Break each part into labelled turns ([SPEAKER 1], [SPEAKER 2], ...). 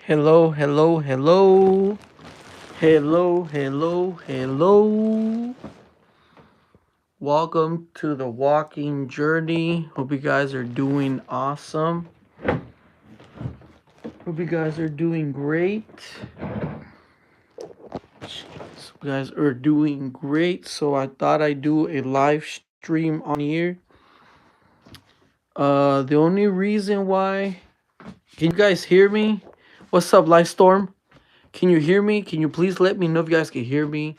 [SPEAKER 1] Hello, hello, hello. Hello, hello, hello. Welcome to the walking journey. Hope you guys are doing awesome. Hope you guys are doing great. Jeez, you guys are doing great. So I thought I'd do a live stream on here. The only reason why, can you guys hear me? What's up, Livestorm? Can you hear me? Can you please let me know if you guys can hear me?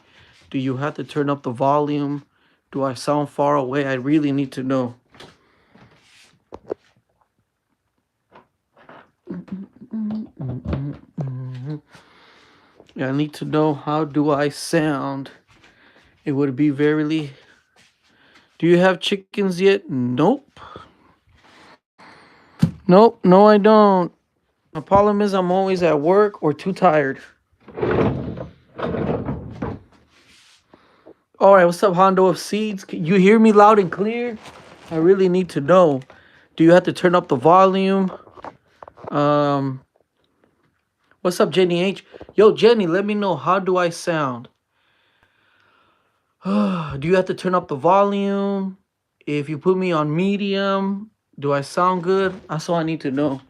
[SPEAKER 1] Do you have to turn up the volume? Do I sound far away? I really need to know. Yeah, I need to know, how do I sound? It would be very... Do you have chickens yet? Nope. Nope, no I don't. The problem is I'm always at work or too tired. Alright, what's up, Hondo of Seeds? Can you hear me loud and clear? I really need to know. Do you have to turn up the volume? What's up, Jenny H? Yo, Jenny, let me know, how do I sound? Do you have to turn up the volume? If you put me on medium, do I sound good? That's all I need to know.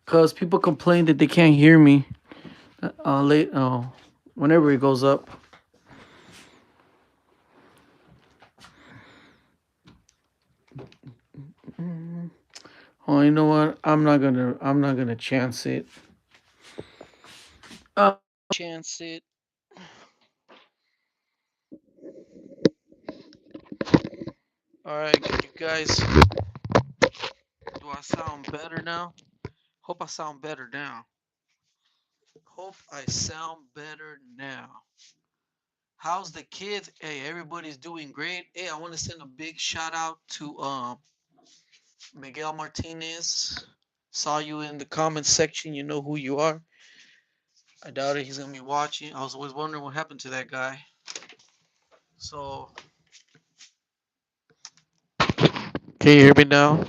[SPEAKER 1] Because people complain that they can't hear me whenever it goes up. Oh, you know what? I'm not gonna chance it. Chance it. Alright, you guys. Do I sound better now? Hope I sound better now. Hope I sound better now. How's the kids? Hey, everybody's doing great. Hey, I want to send a big shout out to Miguel Martinez. Saw you in the comments section. You know who you are. I doubt it. He's gonna be watching. I was always wondering what happened to that guy. So, can you hear me now?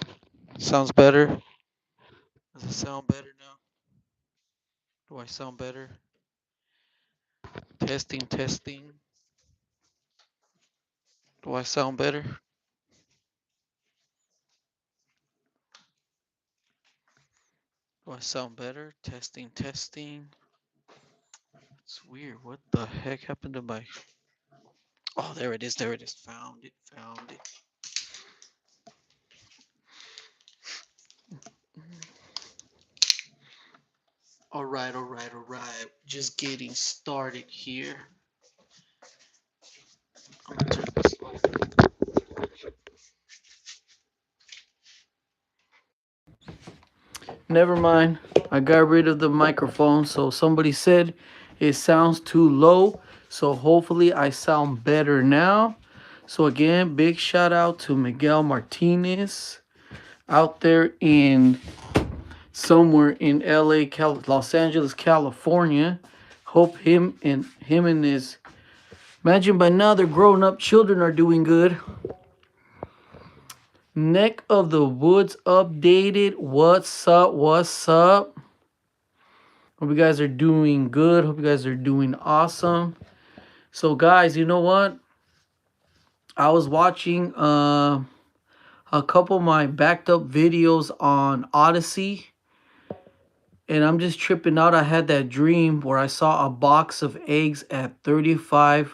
[SPEAKER 1] Sounds better. Does it sound better now? Do I sound better? Testing, testing. Do I sound better? Do I sound better? Testing, testing. It's weird. What the heck happened to my... Oh, there it is. There it is. Found it. Found it. All right, all right, all right. Just getting started here. I'm gonna turn this off. Never mind. I got rid of the microphone. So somebody said it sounds too low. So hopefully I sound better now. So again, big shout out to Miguel Martinez out there in somewhere in LA, Los Angeles, California. Hope him and his, imagine by now their grown up children are doing good. Neck of the Woods updated. What's up? What's up? Hope you guys are doing good. Hope you guys are doing awesome. So guys, you know what? I was watching
[SPEAKER 2] a couple of my backed up videos on Odyssey, and I'm just tripping out. I had that dream where I saw a box of eggs at $35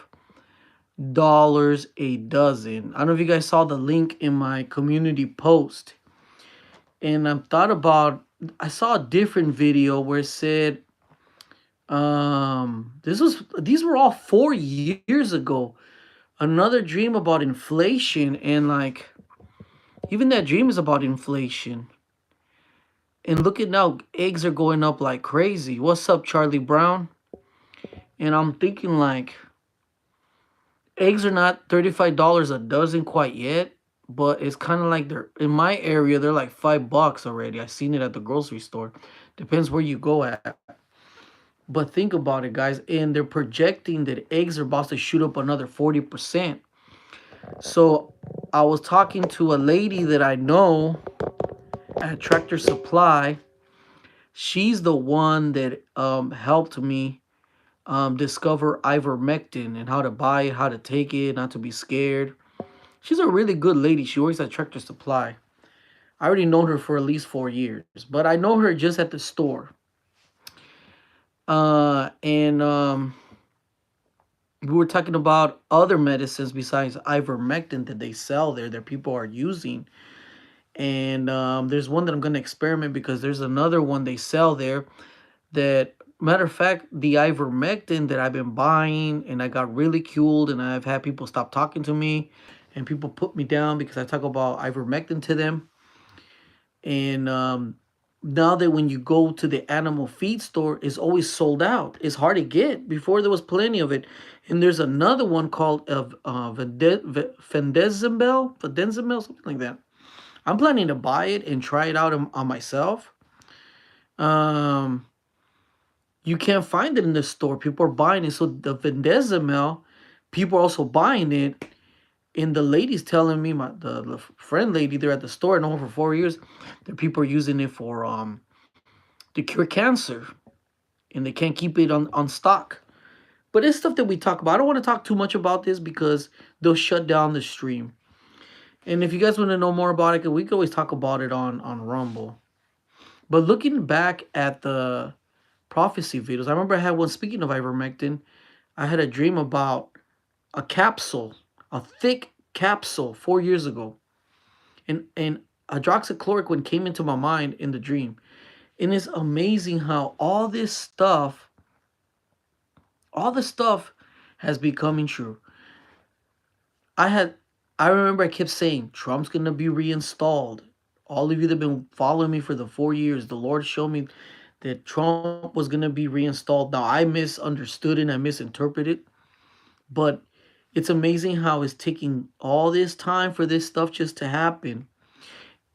[SPEAKER 2] a dozen. I don't know if you guys saw the link in my community post. And I thought about, I saw a different video where it said, these were all 4 years ago. Another dream about inflation, and like, even that dream is about inflation. And look at now, eggs are going up like crazy. What's up, Charlie Brown? And I'm thinking like, eggs are not $35 a dozen quite yet, but it's kind of like they're in my area. They're like $5 already. I seen it at the grocery store. Depends where you go at. But think about it, guys. And they're projecting that eggs are about to shoot up another 40%. So I was talking to a lady that I know at Tractor Supply. She's the one that helped me discover ivermectin and how to buy it, how to take it, not to be scared. She's a really good lady. She works at Tractor Supply. I already known her for at least 4 years, but I know her just at the store. And we were talking about other medicines besides ivermectin that they sell there that people are using. And there's one that I'm going to experiment because there's another one they sell there that, matter of fact, the ivermectin that I've been buying and I got ridiculed and I've had people stop talking to me and people put me down because I talk about ivermectin to them. And now that when you go to the animal feed store, it's always sold out. It's hard to get. Before there was plenty of it. And there's another one called Fendenzimel, something like that. I'm planning to buy it and try it out on myself. Um, you can't find it in the store. People are buying it. So the Fendenzimel, people are also buying it. And the lady's telling me, the friend lady there at the store, I know her for 4 years, that people are using it for to cure cancer, and they can't keep it on stock. But it's stuff that we talk about. I don't want to talk too much about this because they'll shut down the stream. And if you guys want to know more about it, we can always talk about it on Rumble. But looking back at the prophecy videos, I remember I had one, speaking of ivermectin, I had a dream about a capsule, a thick capsule 4 years ago. And hydroxychloroquine came into my mind in the dream. And it's amazing how all this stuff has becoming true. I had I remember I kept saying Trump's gonna be reinstalled. All of you that have been following me for the 4 years, the Lord showed me that Trump was gonna be reinstalled. Now I misunderstood and I misinterpreted, but it's amazing how it's taking all this time for this stuff just to happen.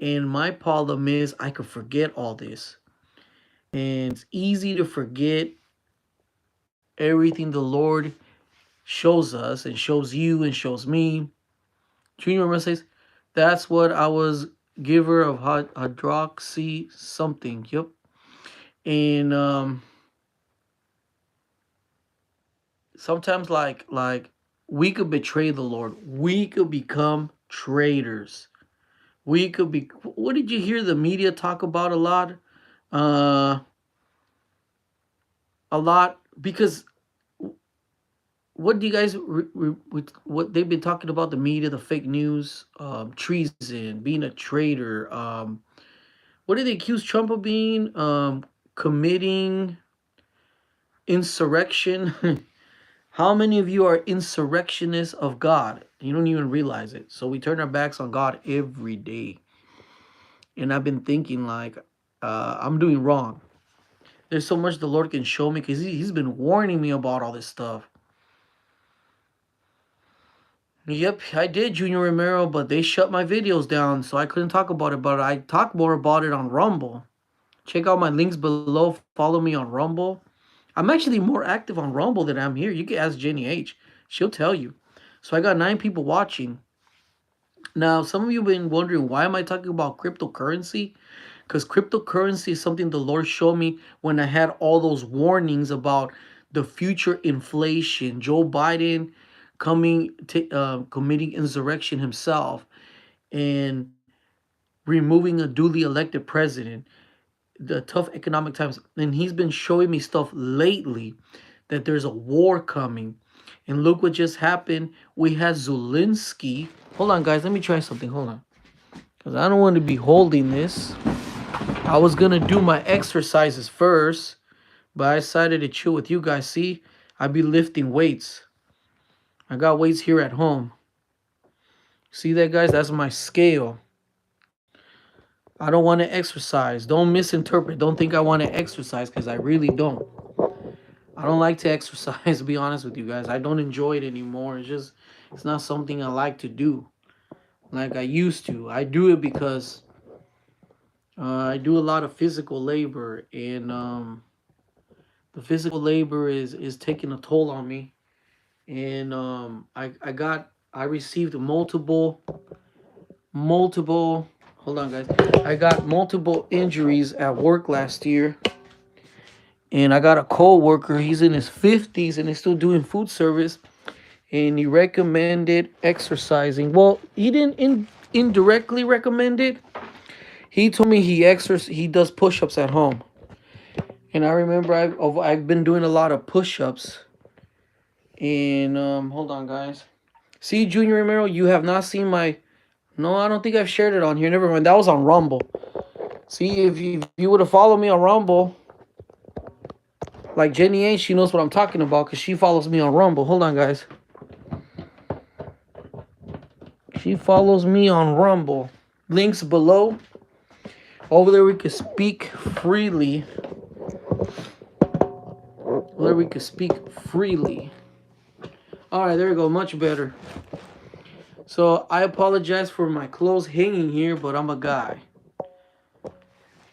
[SPEAKER 2] And my problem is I could forget all this. And it's easy to forget everything the Lord shows us and shows you and shows me. Junior remember says, that's what I was giver of hydroxy something. Yep. And sometimes like we could betray the Lord. We could become traitors. We could be. What did you hear the media talk about a lot? Uh, a lot because what do you guys what they've been talking about, the media, the fake news, treason, being a traitor. What did they accuse Trump of being? Committing insurrection. How many of you are insurrectionists of God? You don't even realize it. So we turn our backs on God every day. And I've been thinking like, I'm doing wrong. There's so much the Lord can show me because he's been warning me about all this stuff. Yep, I did, Junior Romero, but they shut my videos down, so I couldn't talk about it. But I talk more about it on Rumble. Check out my links below. Follow me on Rumble. I'm actually more active on Rumble than I'm here. You can ask Jenny H. She'll tell you. So I got 9 people watching. Now, some of you have been wondering, why am I talking about cryptocurrency? Because cryptocurrency is something the Lord showed me when I had all those warnings about the future inflation. Joe Biden committing insurrection himself. And removing a duly elected president, the tough economic times, and he's been showing me stuff lately that there's a war coming. And look what just happened. We had Zelensky. Hold on, guys. Let me try something. Hold on. Because I don't want to be holding this. I was going to do my exercises first, but I decided to chill with you guys. See, I be lifting weights. I got weights here at home. See that, guys? That's my scale. I don't want to exercise. Don't misinterpret. Don't think I want to exercise because I really don't. I don't like to exercise, to be honest with you guys. I don't enjoy it anymore. It's not something I like to do like I used to. I do it because I do a lot of physical labor, and the physical labor is taking a toll on me. And I received multiple. Hold on, guys. I got multiple injuries at work last year, and I got a co-worker. He's in his 50s and he's still doing food service, and he recommended exercising. Well, he didn't indirectly recommend it. He told me he does push-ups at home. And I remember I've been doing a lot of push-ups. And hold on, guys. See, Junior Romero, you have not seen my. No, I don't think I've shared it on here. Never mind. That was on Rumble. See, if you would have followed me on Rumble, like Jenny A, she knows what I'm talking about because she follows me on Rumble. Hold on, guys. She follows me on Rumble. Links below. Over there we can speak freely. Over there we can speak freely. Alright, there we go. Much better. So I apologize for my clothes hanging here, but I'm a guy.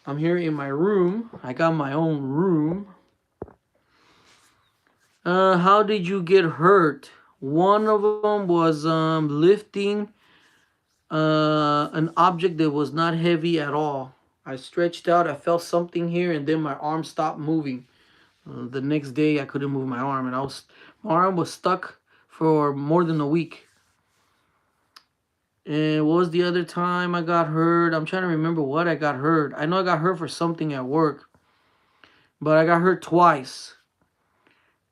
[SPEAKER 2] I'm here in my room. I got my own room. How did you get hurt? One of them was lifting an object that was not heavy at all. I stretched out. I felt something here, and then my arm stopped moving. The next day, I couldn't move my arm, and my arm was stuck for more than a week. And what was the other time I got hurt? I'm trying to remember what I got hurt. I know I got hurt for something at work, but I got hurt twice.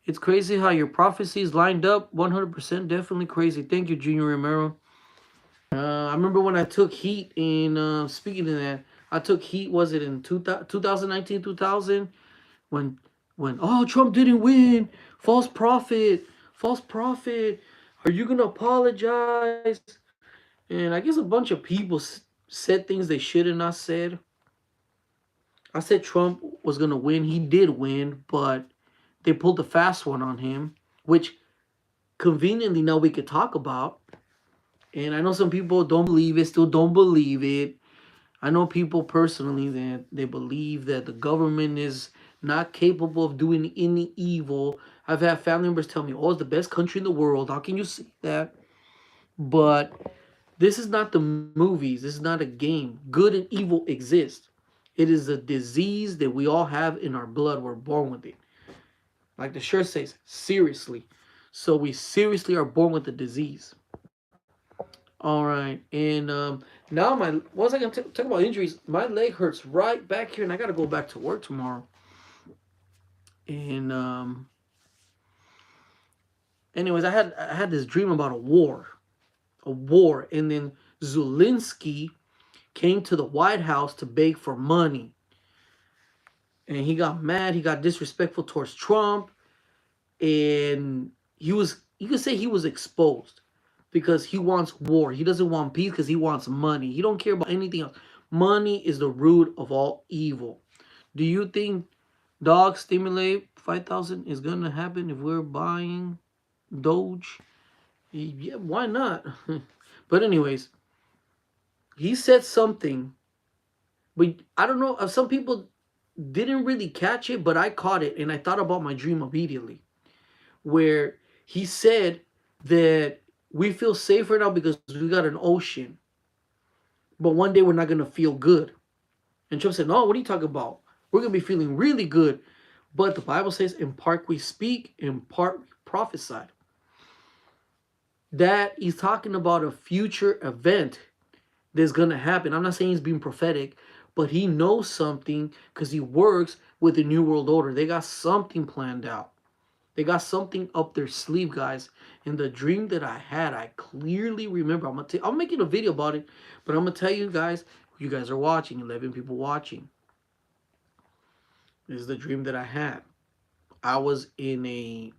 [SPEAKER 2] It's crazy how your prophecies lined up. 100% definitely crazy. Thank you, Junior Romero. I remember when I took heat in, speaking of that, I took heat, was it in 2019, 2000? When, oh, Trump didn't win. False prophet. False prophet. Are you going to apologize? And I guess a bunch of people said things they shouldn't have said. I said Trump was going to win. He did win, but they pulled the fast one on him, which conveniently now we could talk about. And I know some people don't believe it, still don't believe it. I know people personally that they believe that the government is not capable of doing any evil. I've had family members tell me, oh, it's the best country in the world. How can you say that? But this is not the movies. This is not a game. Good and evil exist. It is a disease that we all have in our blood. We're born with it. Like the shirt says, seriously. So we seriously are born with the disease. All right, and now once I can talk about injuries, my leg hurts right back here, and I got to go back to work tomorrow. And anyways, I had this dream about a war, and then Zelensky came to the White House to beg for money, and he got mad. He got disrespectful towards Trump, and you could say he was exposed because he wants war. He doesn't want peace because he wants money. He don't care about anything else. Money is the root of all evil. Do you think dog stimulate 5,000 is gonna happen if we're buying Doge? Yeah, why not? But anyways, he said something, but I don't know. Some people didn't really catch it, but I caught it, and I thought about my dream immediately, where he said that we feel safer now because we got an ocean, but one day we're not gonna feel good. And Trump said, "No, what are you talking about? We're gonna be feeling really good." But the Bible says, "In part we speak, in part we prophesy." That he's talking about a future event that's gonna happen. I'm not saying he's being prophetic, but he knows something because he works with the New World Order. They got something planned out. They got something up their sleeve, guys. And the dream that I had, I clearly remember. I'm making a video about it, but I'm gonna tell you guys. You guys are watching. 11 people watching. This is the dream that I had. I was in a.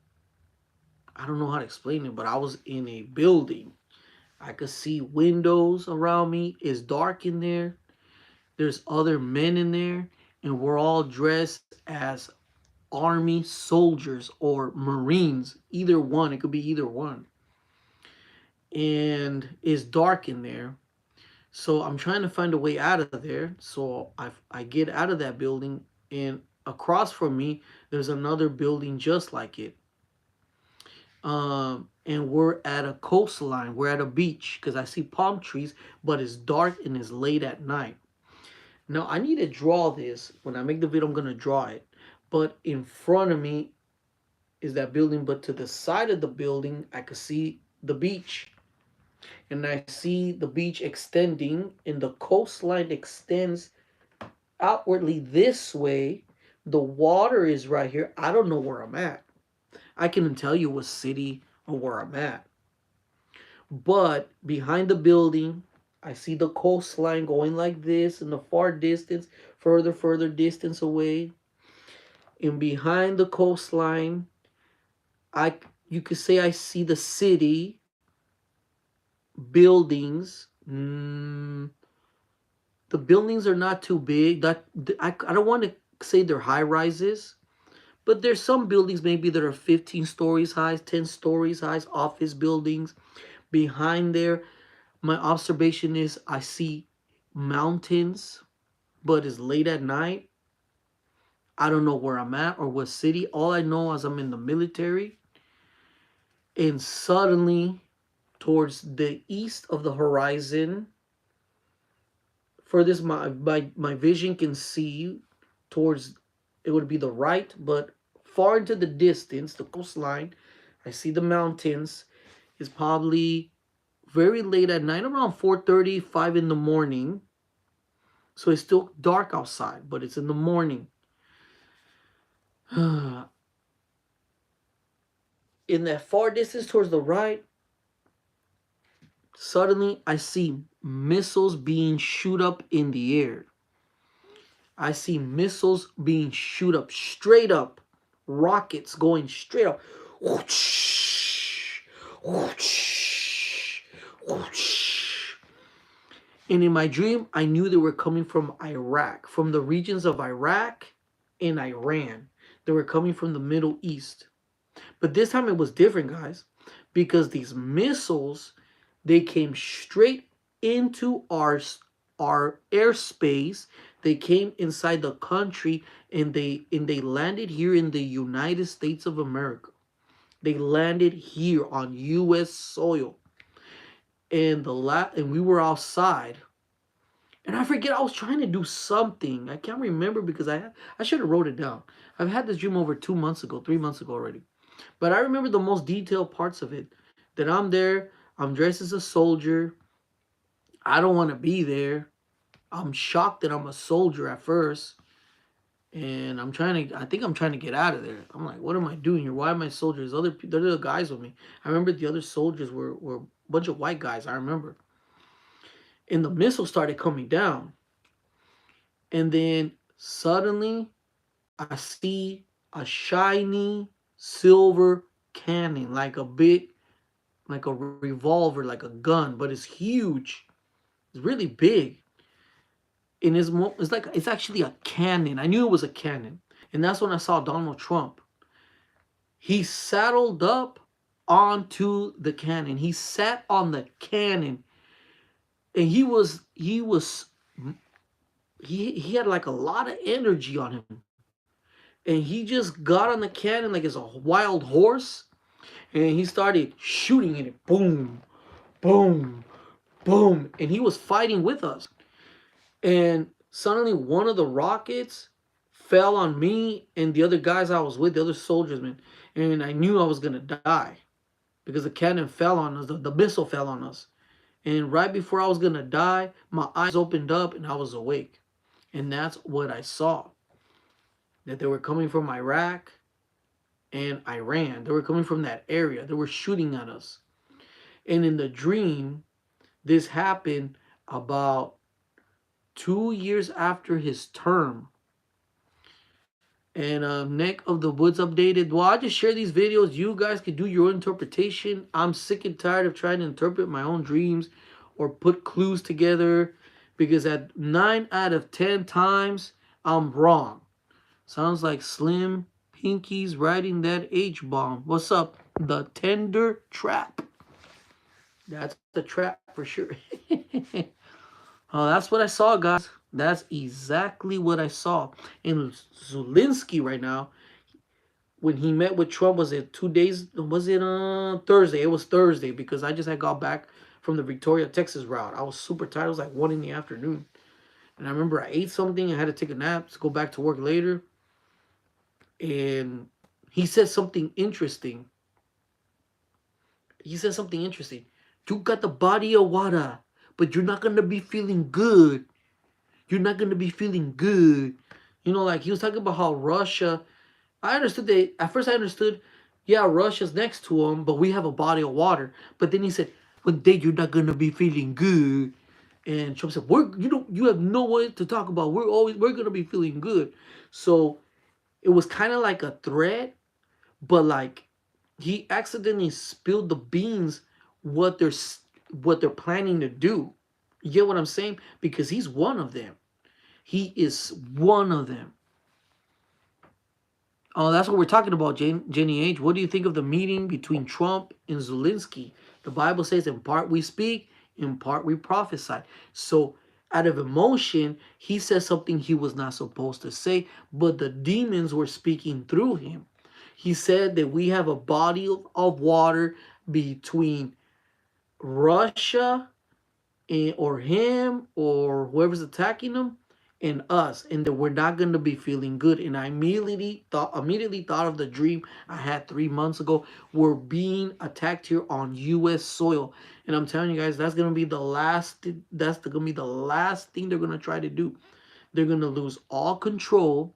[SPEAKER 2] I don't know how to explain it, but I was in a building. I could see windows around me. It's dark in there. There's other men in there, and we're all dressed as army soldiers or marines. Either one. It could be either one. And it's dark in there. So I'm trying to find a way out of there. So I get out of that building, and across from me, there's another building just like it. And we're at a coastline. We're at a beach because I see palm trees, but it's dark and it's late at night. Now I need to draw this. When I make the video, I'm gonna draw it. But in front of me is that building, but to the side of the building, I could see the beach. And I see the beach extending, and the coastline extends outwardly this way. The water is right here. I don't know where I'm at. I couldn't tell you what city or where I'm at. But behind the building, I see the coastline going like this in the far distance, further distance away. And behind the coastline, I you could say I see the city buildings. The buildings are not too big. I don't want to say they're high rises, but there's some buildings maybe that are 15 stories high, 10 stories high, office buildings. Behind there, my observation is I see mountains, but it's late at night. I don't know where I'm at or what city. All I know is I'm in the military. And suddenly, towards the east of the horizon, for this, my vision can see towards, it would be the right, but far into the distance, the coastline, I see the mountains. It's probably very late at night, around 4:30, 5 in the morning. So it's still dark outside, but it's in the morning. In that far distance towards the right, suddenly I see missiles being shoot up in the air. I see missiles being shoot up, straight up, rockets going straight up. Whoosh, whoosh, whoosh. And in my dream, I knew they were coming from Iraq, from the regions of Iraq and Iran. They were coming from the Middle East. But this time it was different, guys, because these missiles, they came straight into our airspace. They came inside the country, and they landed here in the United States of America. They landed here on U.S. soil, and we were outside. And I forget, I was trying to do something. I can't remember because I should have wrote it down. I've had this dream over 2 months ago, 3 months ago already. But I remember the most detailed parts of it. That I'm there, I'm dressed as a soldier. I don't want to be there. I'm shocked that I'm a soldier at first. And I think I'm trying to get out of there. I'm like, what am I doing here? Why am I soldiers? There are guys with me. I remember the other soldiers were a bunch of white guys. I remember. And the missile started coming down. And then suddenly I see a shiny silver cannon, like a revolver, like a gun, but it's huge. It's really big. And it's actually a cannon. I knew it was a cannon. And that's when I saw Donald Trump. He saddled up onto the cannon. He sat on the cannon, and he had like a lot of energy on him. And he just got on the cannon like it's a wild horse, and he started shooting it. Boom, boom, boom. And he was fighting with us. And suddenly one of the rockets fell on me and the other guys I was with, the other soldiers, man. And I knew I was gonna die because the cannon fell on us, the missile fell on us. And right before I was gonna die, my eyes opened up and I was awake. And that's what I saw. That they were coming from Iraq and Iran. They were coming from that area. They were shooting at us. And in the dream, this happened about 2 years after his term. And Nick of the Woods updated. Well, I just share these videos. You guys can do your own interpretation. I'm sick and tired of trying to interpret my own dreams or put clues together because at 9 out of 10 times, I'm wrong. Sounds like Slim Pinky's riding that H bomb. What's up? The Tender Trap. That's a trap for sure. Oh, that's what I saw, guys. That's exactly what I saw. And Zulinski right now, when he met with Trump, was it 2 days? Was it Thursday? It was Thursday because I just had got back from the Victoria, Texas route. I was super tired. It was like 1 in the afternoon. And I remember I ate something. I had to take a nap to go back to work later. And he said something interesting. He said something interesting. You got the body of water, but you're not going to be feeling good. You're not going to be feeling good. You know, like he was talking about how Russia. I understood that. At first, I understood, yeah, Russia's next to him, but we have a body of water. But then he said, one day you're not going to be feeling good. And Trump said, you have no way to talk about. We're going to be feeling good. So it was kind of like a threat, but like he accidentally spilled the beans what they're planning to do. You get what I'm saying? Because he's one of them. He is one of them. Oh, that's what we're talking about, Jenny H. What do you think of the meeting between Trump and Zelensky? The Bible says, in part we speak, in part we prophesy. So, out of emotion, he says something he was not supposed to say, but the demons were speaking through him. He said that we have a body of water between Russia or him or whoever's attacking him and us, and that we're not going to be feeling good. And I immediately thought of the dream I had 3 months ago. We're being attacked here on U.S. soil, and I'm telling you guys, that's going to be the last. That's going to be the last thing they're going to try to do. They're going to lose all control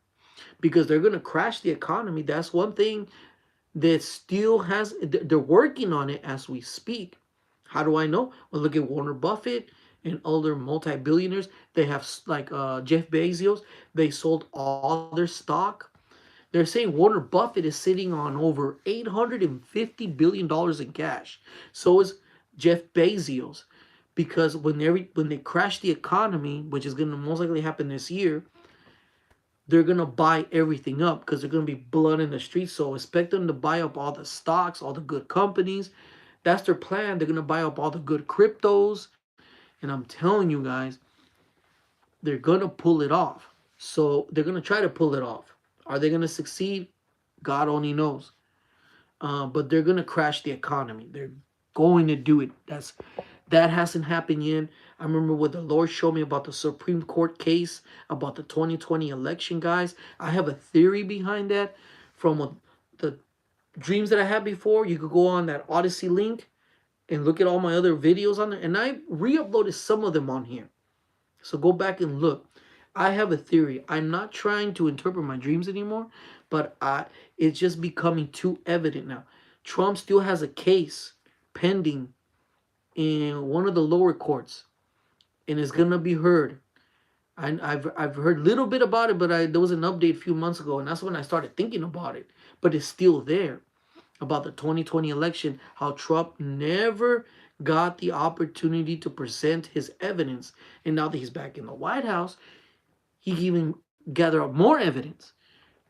[SPEAKER 2] because they're going to crash the economy. That's one thing that still has. They're working on it as we speak. How do I know? Well, look at Warner Buffett and other multi-billionaires. They have like Jeff Bezos. They sold all their stock. They're saying Warner Buffett is sitting on over $850 billion in cash. So is Jeff Bezos, because when they crash the economy, which is going to most likely happen this year, they're gonna buy everything up because there's gonna be blood in the streets. So expect them to buy up all the stocks, all the good companies. That's their plan. They're gonna buy up all the good cryptos. And I'm telling you guys, they're gonna pull it off. So they're gonna try to pull it off. Are they gonna succeed? God only knows. But they're gonna crash the economy. They're going to do it. That hasn't happened yet. I remember what the Lord showed me about the Supreme Court case about the 2020 election, guys. I have a theory behind that from the dreams that I had before. You could go on that Odyssey link and look at all my other videos on there, and I re-uploaded some of them on here. So go back and look. I have a theory. I'm not trying to interpret my dreams anymore, but it's just becoming too evident now. Trump still has a case pending in one of the lower courts, and it's gonna be heard. I've heard a little bit about it, but there was an update a few months ago, and that's when I started thinking about it. But it's still there about the 2020 election, how Trump never got the opportunity to present his evidence, and now that he's back in the White House, he can even gather up more evidence.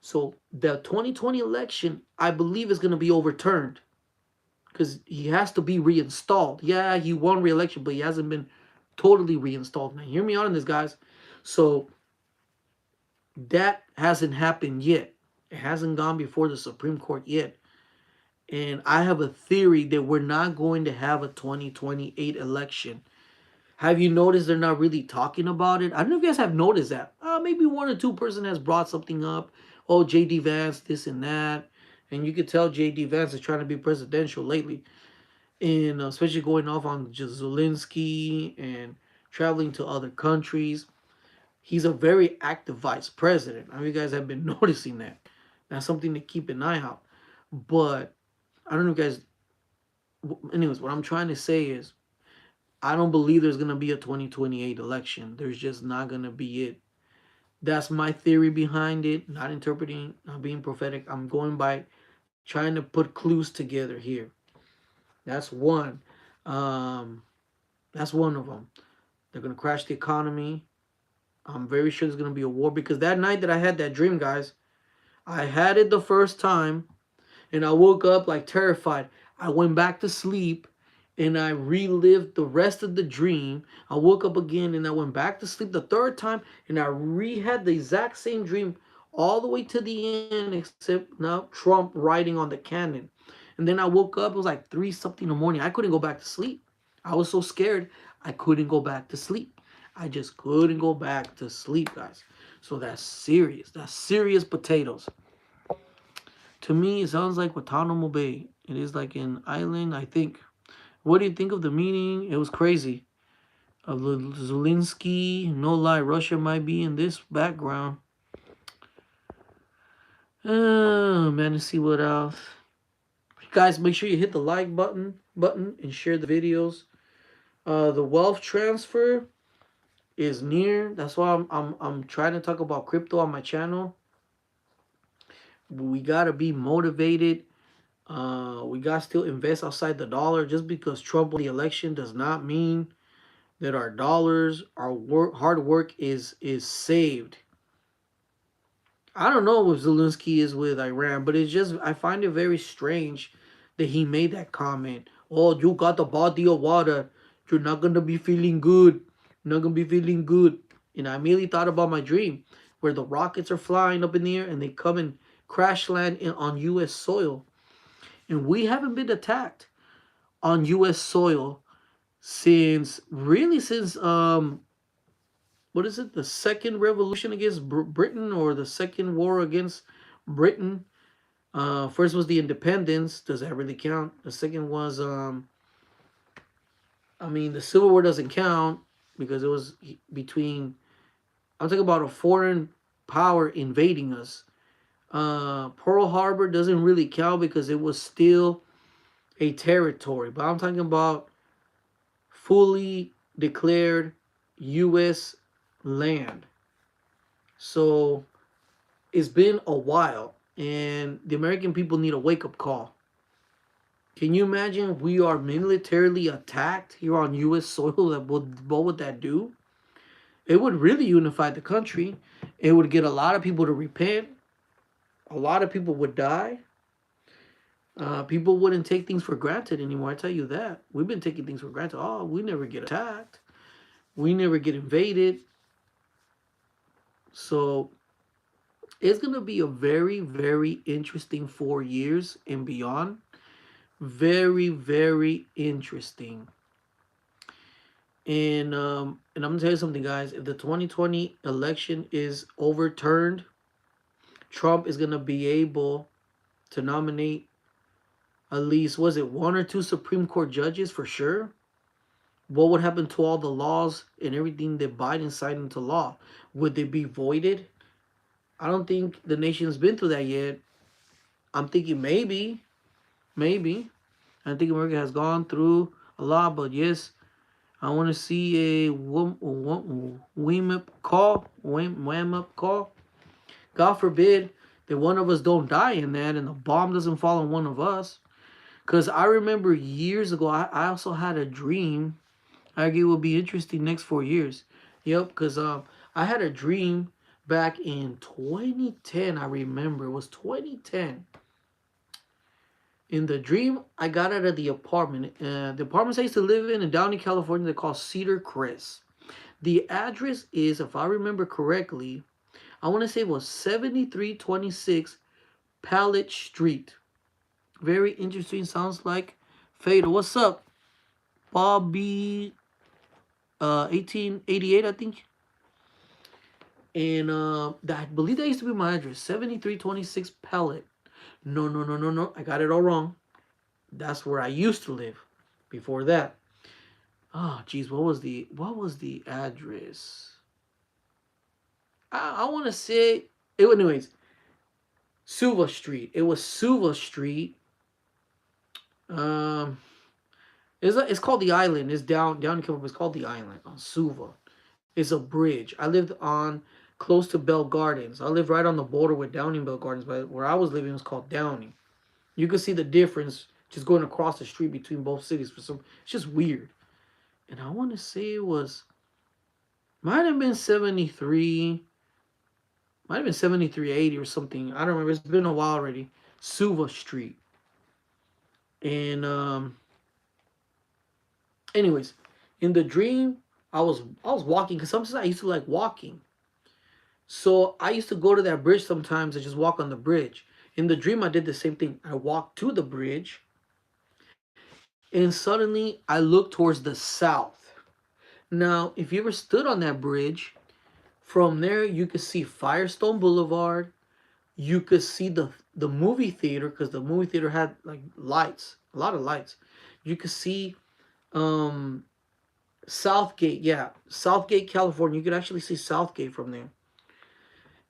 [SPEAKER 2] So the 2020 election, I believe, is going to be overturned because he has to be reinstalled. Yeah, he won re-election, but he hasn't been totally reinstalled. Now, hear me out on this, guys. So that hasn't happened yet. It hasn't gone before the Supreme Court yet. And I have a theory that we're not going to have a 2028 election. Have you noticed they're not really talking about it? I don't know if you guys have noticed that. Maybe one or two person has brought something up. Oh, JD Vance, this and that. And you could tell JD Vance is trying to be presidential lately. and especially going off on Zelensky and traveling to other countries. He's a very active vice president. I mean, you guys have been noticing that. That's something to keep an eye out. But I don't know, if you guys. Anyways, what I'm trying to say is, I don't believe there's gonna be a 2028 election. There's just not gonna be it. That's my theory behind it. Not interpreting, not being prophetic. I'm going by trying to put clues together here. That's one. Um, that's one of them. They're gonna crash the economy. I'm very sure there's gonna be a war because that night that I had that dream, guys, I had it the first time and I woke up like terrified. I went back to sleep and I relived the rest of the dream. I woke up again and I went back to sleep the third time and I had the exact same dream all the way to the end, except now Trump riding on the cannon. And then I woke up, it was like 3 something in the morning. I couldn't go back to sleep. I was so scared, I couldn't go back to sleep. I just couldn't go back to sleep, guys. So that's serious. That's serious potatoes. To me, it sounds like Guantanamo Bay. It is like an island, I think. What do you think of the meeting? It was crazy. Of Zelensky, no lie, Russia might be in this background. Man, let's see what else. Guys, make sure you hit the like button and share the videos. The wealth transfer is near. That's why I'm trying to talk about crypto on my channel. We gotta be motivated. We got to still invest outside the dollar. Just because Trump won the election does not mean that our dollars, our hard work is saved. I don't know if Zelensky is with Iran, but it's just I find it very strange that he made that comment. Oh, you got the body of water. You're not gonna be feeling good. You're not gonna be feeling good. And I immediately thought about my dream, where the rockets are flying up in the air and they come and crash land on U.S. soil, and we haven't been attacked on U.S. soil since really since what is it, the second revolution against Britain, or the second war against Britain. First was the independence. Does that really count? The second was I mean, the Civil War doesn't count because it was between. I'm talking about a foreign power invading us. Pearl Harbor doesn't really count because it was still a territory. But I'm talking about fully declared U.S. land. So it's been a while, and the American people need a wake up call. Can you imagine we are militarily attacked here on U.S. soil? What would that do? It would really unify the country. It would get a lot of people to repent. A lot of people would die. People wouldn't take things for granted anymore. I tell you that. We've been taking things for granted. Oh, we never get attacked. We never get invaded. So it's gonna be a very, very interesting 4 years and beyond. Very, very interesting. And I'm gonna tell you something, guys. If the 2020 election is overturned, Trump is gonna be able to nominate at least, was it one or two Supreme Court judges for sure? What would happen to all the laws and everything that Biden signed into law? Would they be voided? I don't think the nation's been through that yet. I'm thinking maybe, maybe. I think America has gone through a lot, but yes, I want to see a wham up call, wham up call. God forbid that one of us don't die in that, and the bomb doesn't fall on one of us. Cause I remember years ago, I also had a dream. I think it will be interesting next 4 years. Yep, cause I had a dream back in 2010. I remember it was 2010. In the dream, I got out of the apartment. The apartments I used to live in Downey, California, they're called Cedar Crest. The address is, if I remember correctly, I want to say it was 7326 Pallet Street. Very interesting. Sounds like Fatal. What's up, Bobby? 1888, I think. And I believe that used to be my address, 7326 Pallet. No, no, no, no, no. I got it all wrong. That's where I used to live. before that. Oh, geez, what was the address? I want to say it. Anyways, Suva Street. It was Suva Street. Um, it's called the Island. It's down in Kilburn. It's called the Island on Suva. It's a bridge. I lived on close to Bell Gardens. I lived right on the border with Downey Bell Gardens, but where I was living was called Downey. You could see the difference just going across the street between both cities. For some, it's just weird. And I want to say it was might have been 73, might have been 7380 or something. I don't remember. It's been a while already. Suva Street. And anyways, in the dream, I was walking because sometimes I used to like walking. So I used to go to that bridge sometimes and just walk on the bridge. In the dream, I did the same thing. I walked to the bridge, and suddenly I looked towards the south. Now, if you ever stood on that bridge, from there you could see Firestone Boulevard. You could see the movie theater because the movie theater had like lights, a lot of lights. You could see um Southgate, yeah, Southgate, California. You could actually see Southgate from there.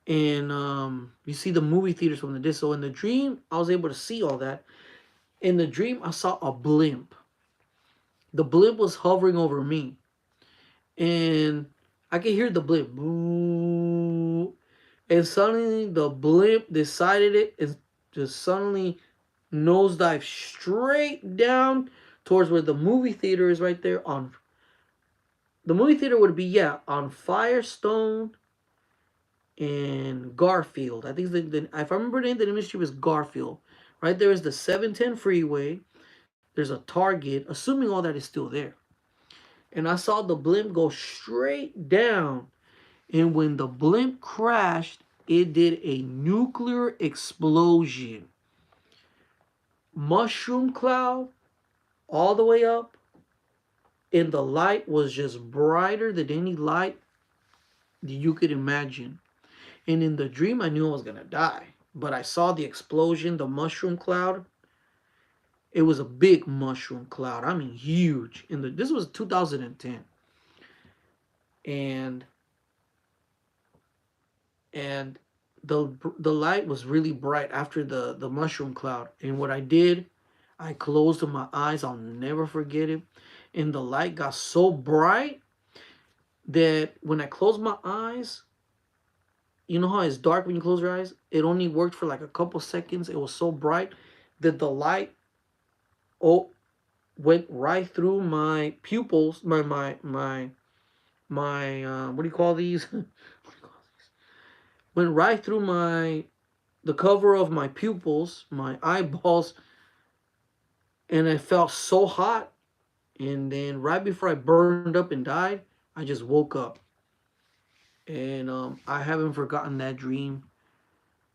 [SPEAKER 2] And you see the movie theaters from the distance. So in the dream, I was able to see all that. In the dream, I saw a blimp. The blimp was hovering over me, and I could hear the blimp. Boo. And suddenly, the blimp decided it and just suddenly nosedive straight down towards where the movie theater is right there. On the movie theater would be, yeah, on Firestone and Garfield. I think if I remember the name, the name of the street was Garfield. Right there is the 710 freeway. There's a Target, assuming all that is still there. And I saw the blimp go straight down. And when the blimp crashed, it did a nuclear explosion. Mushroom cloud all the way up. And the light was just brighter than any light you could imagine. And in the dream, I knew I was going to die. But I saw the explosion, the mushroom cloud. It was a big mushroom cloud. I mean, huge. This was 2010, and and the light was really bright after the mushroom cloud. And what I did, I closed my eyes. I'll never forget it. And the light got so bright that when I closed my eyes, you know how it's dark when you close your eyes? It only worked for like a couple seconds. It was so bright that the light oh went right through my pupils, my what do you call these? Went right through my the cover of my pupils, my eyeballs, and I felt so hot. And then right before I burned up and died, I just woke up, and I haven't forgotten that dream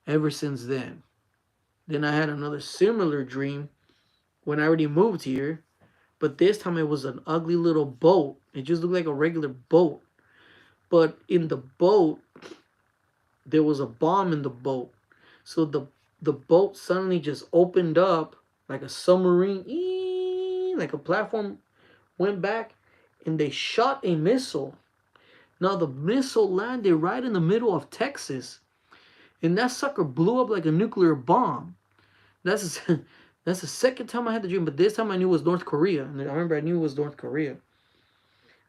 [SPEAKER 2] ever since then. Then I had another similar dream when I already moved here, but this time it was an ugly little boat. It just looked like a regular boat, but in the boat there was a bomb in the boat. So the boat suddenly just opened up like a submarine, like a platform went back, and they shot a missile. Now the missile landed right in the middle of Texas, and that sucker blew up like a nuclear bomb. That's that's the second time I had the dream, but this time I knew it was North Korea, and I remember I knew it was North Korea.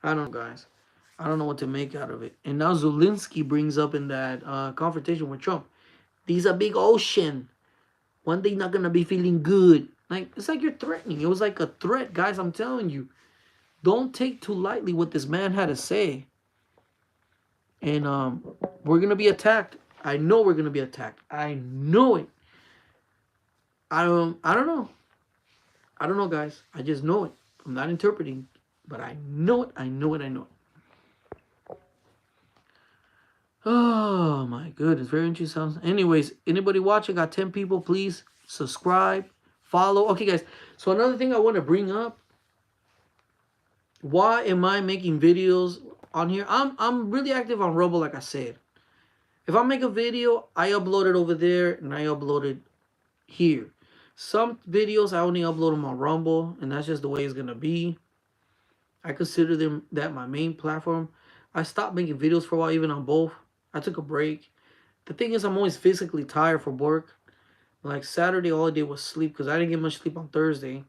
[SPEAKER 2] I don't know, guys. I don't know what to make out of it. And now Zelensky brings up in that confrontation with Trump, these are big ocean. One day not gonna be feeling good. Like it's like you're threatening. It was like a threat, guys. I'm telling you. Don't take too lightly what this man had to say. And we're gonna be attacked. I know we're gonna be attacked. I know it. I don't know. I don't know, guys. I just know it. I'm not interpreting, but I know it. I know it. I know it. Oh my goodness, very interesting. Anyways, anybody watching, got 10 people, please subscribe, follow. Okay, guys. So another thing I want to bring up, why am I making videos on here? I'm really active on Robo, like I said. If I make a video, I upload it over there and I upload it here. Some videos I only upload them on Rumble, and that's just the way it's gonna be. I consider them that my main platform. I stopped making videos for a while, even on both. I took a break. The thing is, I'm always physically tired from work. Like Saturday, all I did was sleep because I didn't get much sleep on Thursday.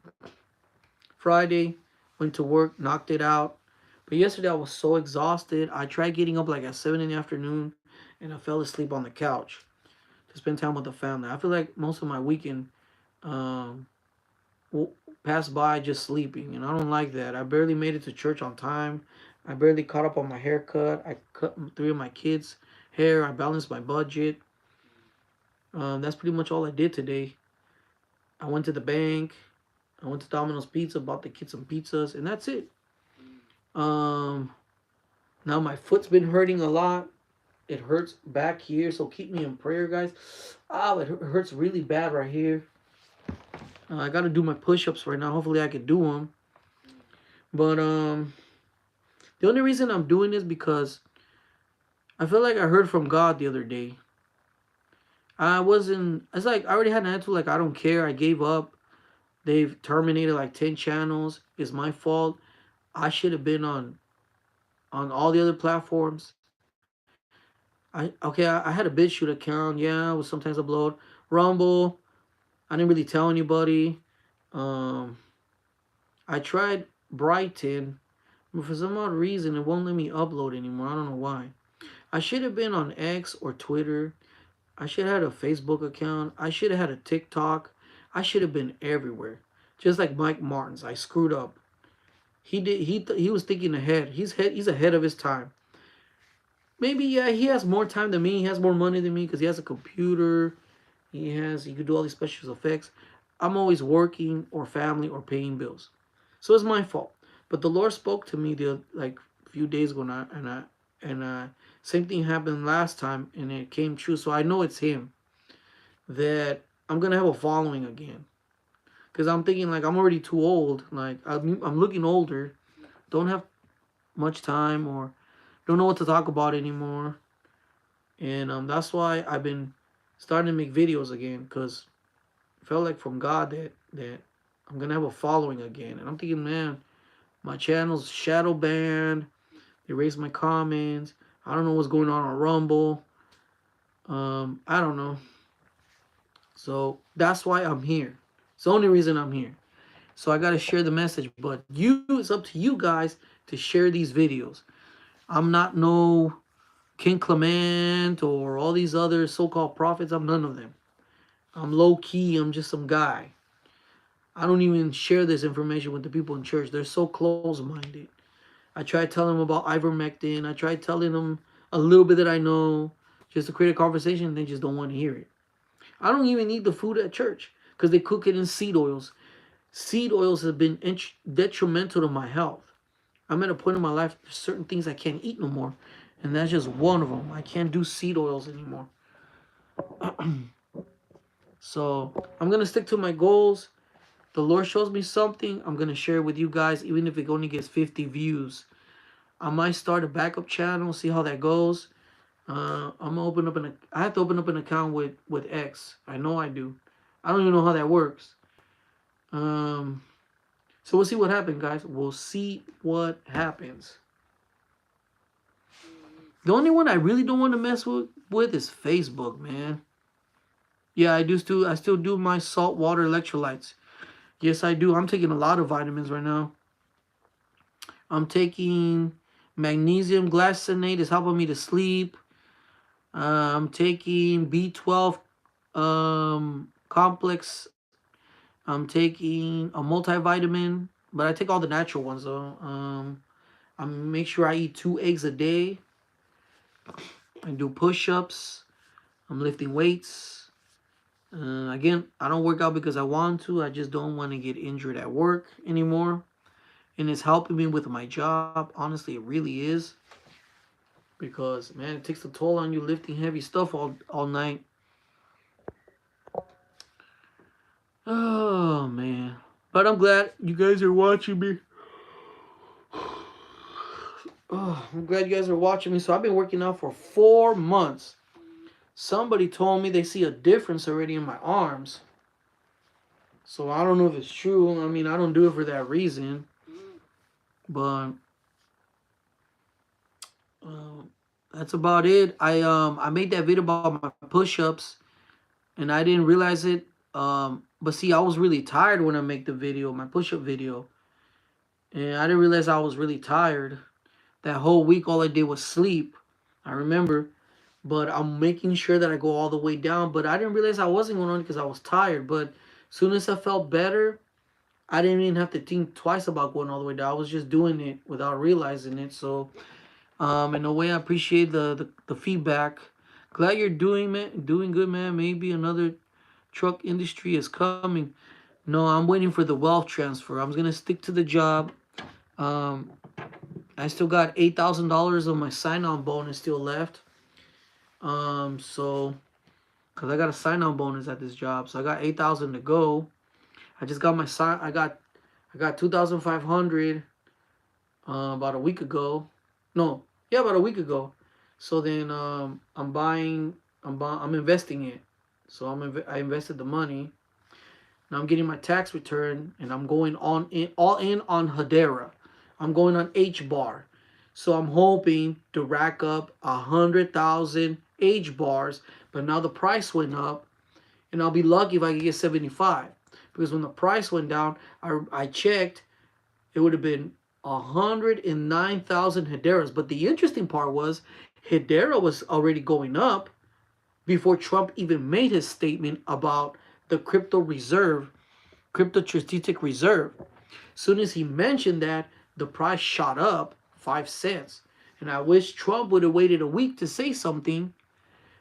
[SPEAKER 2] Friday, went to work, knocked it out. But yesterday I was so exhausted. I tried getting up like at 7 in the afternoon, and I fell asleep on the couch to spend time with the family. I feel like most of my weekend um, passed by just sleeping, and I don't like that. I barely made it to church on time. I barely caught up on my haircut. I cut three of my kids' hair. I balanced my budget. That's pretty much all I did today. I went to the bank. I went to Domino's Pizza, bought the kids some pizzas, and that's it. Um, Now my foot's been hurting a lot. It hurts back here, so keep me in prayer, guys. It hurts really bad right here. I got to do my push-ups right now. Hopefully, I can do them. But the only reason I'm doing this because I feel like I heard from God the other day. I wasn't. It's like I already had an attitude. Like I don't care. I gave up. They've terminated like 10 channels. It's my fault. I should have been on all the other platforms. I had a Bitchute account. Yeah, I was sometimes upload Rumble. I didn't really tell anybody. Um, I tried Brighton, but for some odd reason it won't let me upload anymore. I don't know why. I should have been on X or Twitter. I should have had a Facebook account. I should have had a TikTok. I should have been everywhere. Just like Mike Martins, I screwed up. He did. He was thinking ahead. He's ahead of his time. Maybe yeah, he has more time than me. He has more money than me because he has a computer. He could do all these special effects. I'm always working or family or paying bills, so it's my fault. But the Lord spoke to me the like a few days ago, and same thing happened last time, and it came true. So I know it's Him that I'm gonna have a following again. Cause I'm thinking like I'm already too old. Like I'm looking older. Don't have much time or don't know what to talk about anymore. And that's why I've been starting to make videos again. Cause felt like from God that I'm gonna have a following again. And I'm thinking, man, my channel's shadow banned. They raised my comments. I don't know what's going on Rumble. I don't know. So that's why I'm here. It's the only reason I'm here. So I gotta share the message. But it's up to you guys to share these videos. I'm not no King Clement or all these other so-called prophets. I'm none of them. I'm low key. I'm just some guy. I don't even share this information with the people in church. They're so close-minded. I tried telling them about ivermectin. I tried telling them a little bit that I know just to create a conversation. They just don't want to hear it. I don't even eat the food at church because they cook it in seed oils. Seed oils have been detrimental to my health. I'm at a point in my life, there's certain things I can't eat no more. And that's just one of them. I can't do seed oils anymore. So I'm going to stick to my goals. The Lord shows me something, I'm going to share it with you guys, even if it only gets 50 views. I might start a backup channel, see how that goes. I'm gonna open up I have to open up an account with X. I know I do. I don't even know how that works. Um, so we'll see what happens, guys. We'll see what happens. The only one I really don't want to mess with is Facebook, man. Yeah, I still do my salt water electrolytes. Yes, I do. I'm taking a lot of vitamins right now. I'm taking magnesium glycinate. It's helping me to sleep. I'm taking B12 complex. I'm taking a multivitamin, but I take all the natural ones though. I make sure I eat 2 eggs a day. I do push-ups. I'm lifting weights. Again, I don't work out because I want to. I just don't want to get injured at work anymore. And it's helping me with my job. Honestly, it really is. Because man, it takes a toll on you lifting heavy stuff all night. Oh man. But I'm glad you guys are watching me. Oh, I'm glad you guys are watching me. So I've been working out for 4 months. Somebody told me they see a difference already in my arms. So I don't know if it's true. I mean, I don't do it for that reason, but um, that's about it. I made that video about my push-ups, and I didn't realize it. But see, I was really tired when I make the video, my push-up video, and I didn't realize I was really tired. That whole week, all I did was sleep. I remember, but I'm making sure that I go all the way down. But I didn't realize I wasn't going on because I was tired. But as soon as I felt better, I didn't even have to think twice about going all the way down. I was just doing it without realizing it. So, in a way, I appreciate the feedback. Glad you're doing good, man. Maybe another truck industry is coming. No, I'm waiting for the wealth transfer. I'm gonna stick to the job. Um, I still got $8,000 of my sign-on bonus still left. So because I got a sign-on bonus at this job, so I got 8,000 to go. I just got my sign. I got 2,500 about a week ago. No, yeah, about a week ago. So then I'm buying. I'm investing it. So I invested the money. Now I'm getting my tax return, and I'm going on in all in on Hedera. I'm going on H bar. So I'm hoping to rack up 100,000 H bars. But now the price went up, and I'll be lucky if I can get 75. Because when the price went down, I checked, it would have been 109,000 Hederas. But the interesting part was Hedera was already going up before Trump even made his statement about the crypto strategic reserve. Soon as he mentioned that, the price shot up 5 cents. And I wish Trump would have waited a week to say something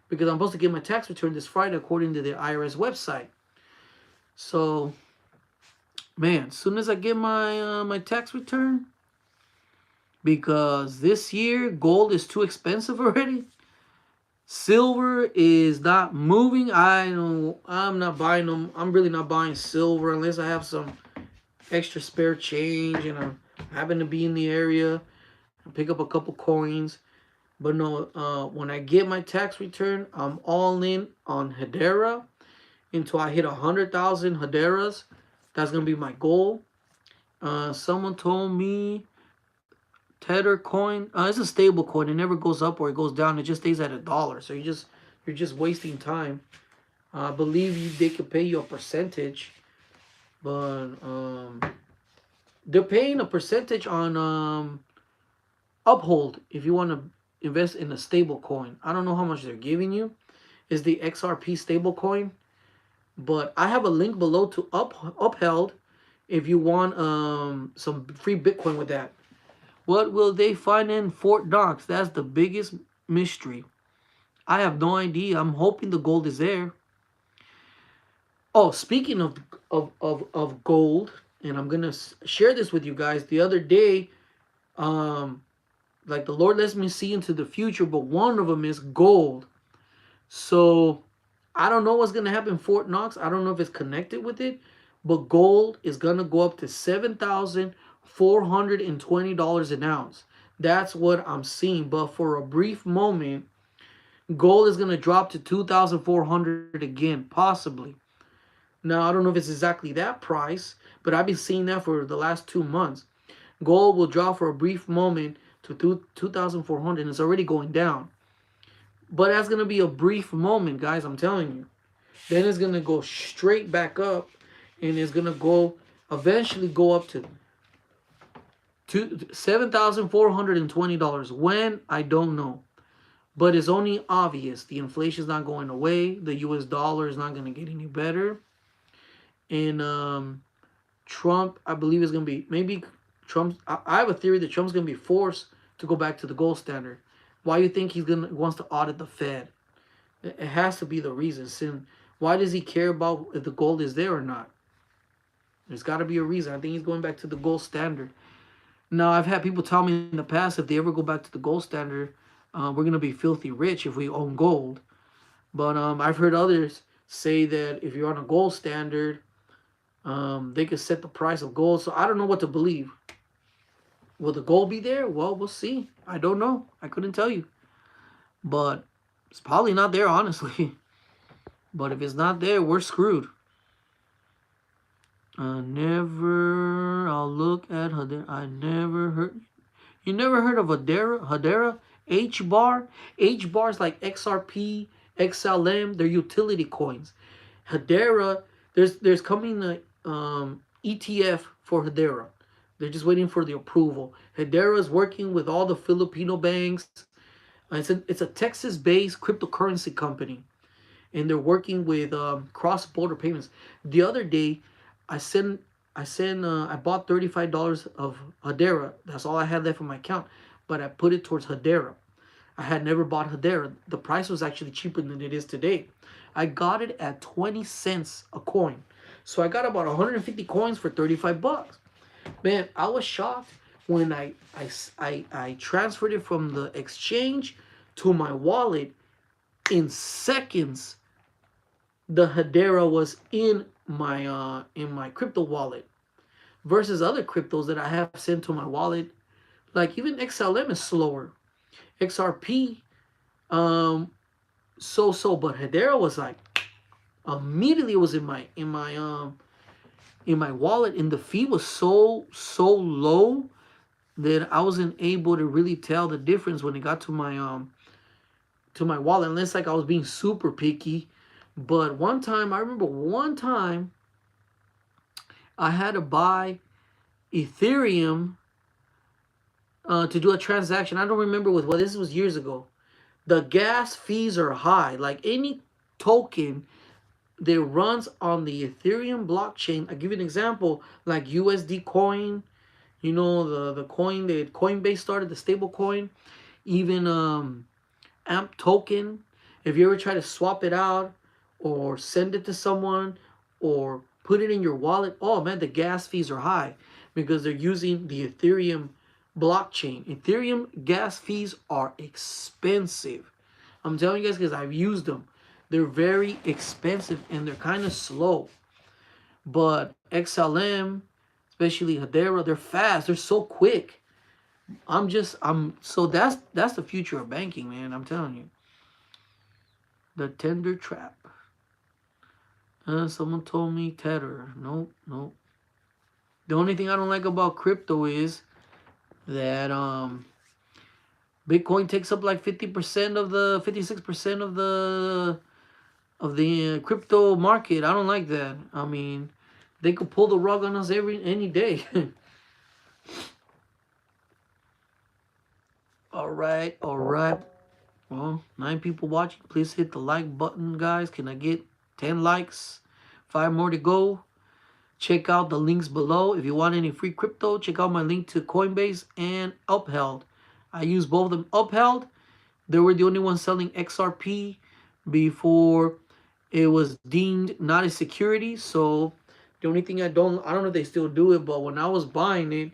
[SPEAKER 2] because I'm supposed to get my tax return this Friday according to the IRS website. So, man, as soon as I get my tax return, because this year gold is too expensive already. Silver is not moving. I'm not buying them. I'm really not buying silver unless I have some extra spare change and I happen to be in the area and pick up a couple coins. But no, when I get my tax return, I'm all in on Hedera until I hit 100,000 Hederas. That's gonna be my goal. Someone told me Tether coin. It's a stable coin. It never goes up or it goes down. It just stays at $1. So you're just wasting time. I believe they could pay you a percentage, but they're paying a percentage on Uphold if you want to invest in a stable coin. I don't know how much they're giving you. Is the XRP stable coin? But I have a link below to Upheld if you want some free Bitcoin with that. What will they find in Fort Knox? That's the biggest mystery. I have no idea. I'm hoping the gold is there. Oh, speaking of gold, and I'm gonna share this with you guys. The other day, um, like the Lord lets me see into the future, but one of them is gold. So I don't know what's gonna happen in Fort Knox. I don't know if it's connected with it, but gold is gonna go up to $7,420 an ounce. That's what I'm seeing. But for a brief moment, gold is gonna drop to 2,400 again, possibly. Now I don't know if it's exactly that price, but I've been seeing that for the last 2 months. Gold will drop for a brief moment to 2,400 and it's already going down. But that's going to be a brief moment, guys, I'm telling you. Then it's going to go straight back up and it's going to go eventually go up to $7,420. When? I don't know. But it's only obvious. The inflation is not going away. The US dollar is not going to get any better. And Trump, I believe, is going to be maybe Trump. I have a theory that Trump's going to be forced to go back to the gold standard. Why do you think wants to audit the Fed? It has to be the reason. Why does he care about if the gold is there or not? There's got to be a reason. I think he's going back to the gold standard. Now, I've had people tell me in the past if they ever go back to the gold standard, we're going to be filthy rich if we own gold. But I've heard others say that if you're on a gold standard, they could set the price of gold. So I don't know what to believe. Will the gold be there? Well, we'll see. I don't know. I couldn't tell you. But it's probably not there, honestly. But if it's not there, we're screwed. Never. I'll look at Hedera. I never heard. You never heard of Hedera? Hedera? H bar? H bars like XRP, XLM. They're utility coins. Hedera. There's coming a ETF for Hedera. They're just waiting for the approval. Hedera is working with all the Filipino banks. It's a Texas-based cryptocurrency company, and they're working with cross-border payments. The other day, I sent I bought $35 of Hedera. That's all I had left in my account, but I put it towards Hedera. I had never bought Hedera. The price was actually cheaper than it is today. I got it at 20 cents a coin. So I got about 150 coins for 35 bucks. Man, I was shocked when I transferred it from the exchange to my wallet. In seconds, the Hedera was in my crypto wallet versus other cryptos that I have sent to my wallet. Like even XLM is slower. XRP, um, but Hedera was like immediately it was in my wallet, and the fee was so low that I wasn't able to really tell the difference when it got to my wallet, unless like I was being super picky. But one time, I remember one time I had to buy Ethereum to do a transaction. I don't remember with what. This was years ago. The gas fees are high. Like any token that runs on the Ethereum blockchain. I give you an example, like USD coin. You know the coin that Coinbase started, the stable coin. Even AMP token. If you ever try to swap it out or send it to someone or put it in your wallet, oh man, the gas fees are high because they're using the Ethereum blockchain. Ethereum gas fees are expensive. I'm telling you guys because I've used them. They're very expensive and they're kind of slow. But XLM, especially Hedera, they're fast. They're so quick. I'm so that's the future of banking, man. I'm telling you. The tender trap. Someone told me Tether. Nope, nope. The only thing I don't like about crypto is that Bitcoin takes up like 50% of the 56% of the crypto market. I don't like that. I mean, they could pull the rug on us any day. All right, all right. Well, 9 people watching. Please hit the like button, guys. Can I get 10 likes? 5 more to go. Check out the links below. If you want any free crypto, check out my link to Coinbase and Uphold. I use both of them. Uphold, they were the only ones selling XRP before it was deemed not a security. So the only thing I don't know if they still do it, but when I was buying it,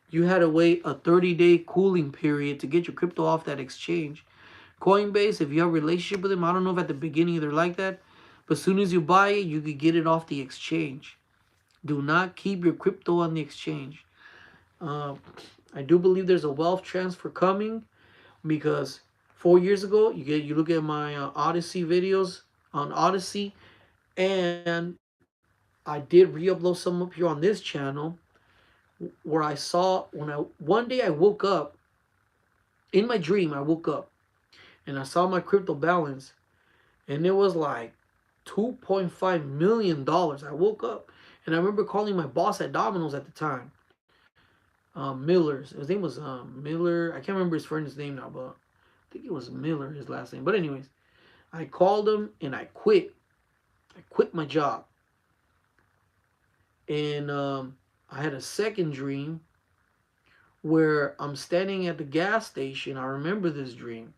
[SPEAKER 2] you had to wait a 30-day cooling period to get your crypto off that exchange. Coinbase, if you have a relationship with them, I don't know if at the beginning they're like that, but as soon as you buy it, you could get it off the exchange. Do not keep your crypto on the exchange. Uh, I do believe there's a wealth transfer coming because 4 years ago, you look at my Odyssey videos on Odyssey, and I did re-upload some up here on this channel where I saw when I one day I woke up in my dream. I woke up and I saw my crypto balance, and it was like $2.5 million. I woke up and I remember calling my boss at Domino's at the time. Miller's. His name was Miller. I can't remember his friend's name now, but I think it was Miller, his last name. But anyways, I called him and I quit. I quit my job. And I had a second dream where I'm standing at the gas station. I remember this dream.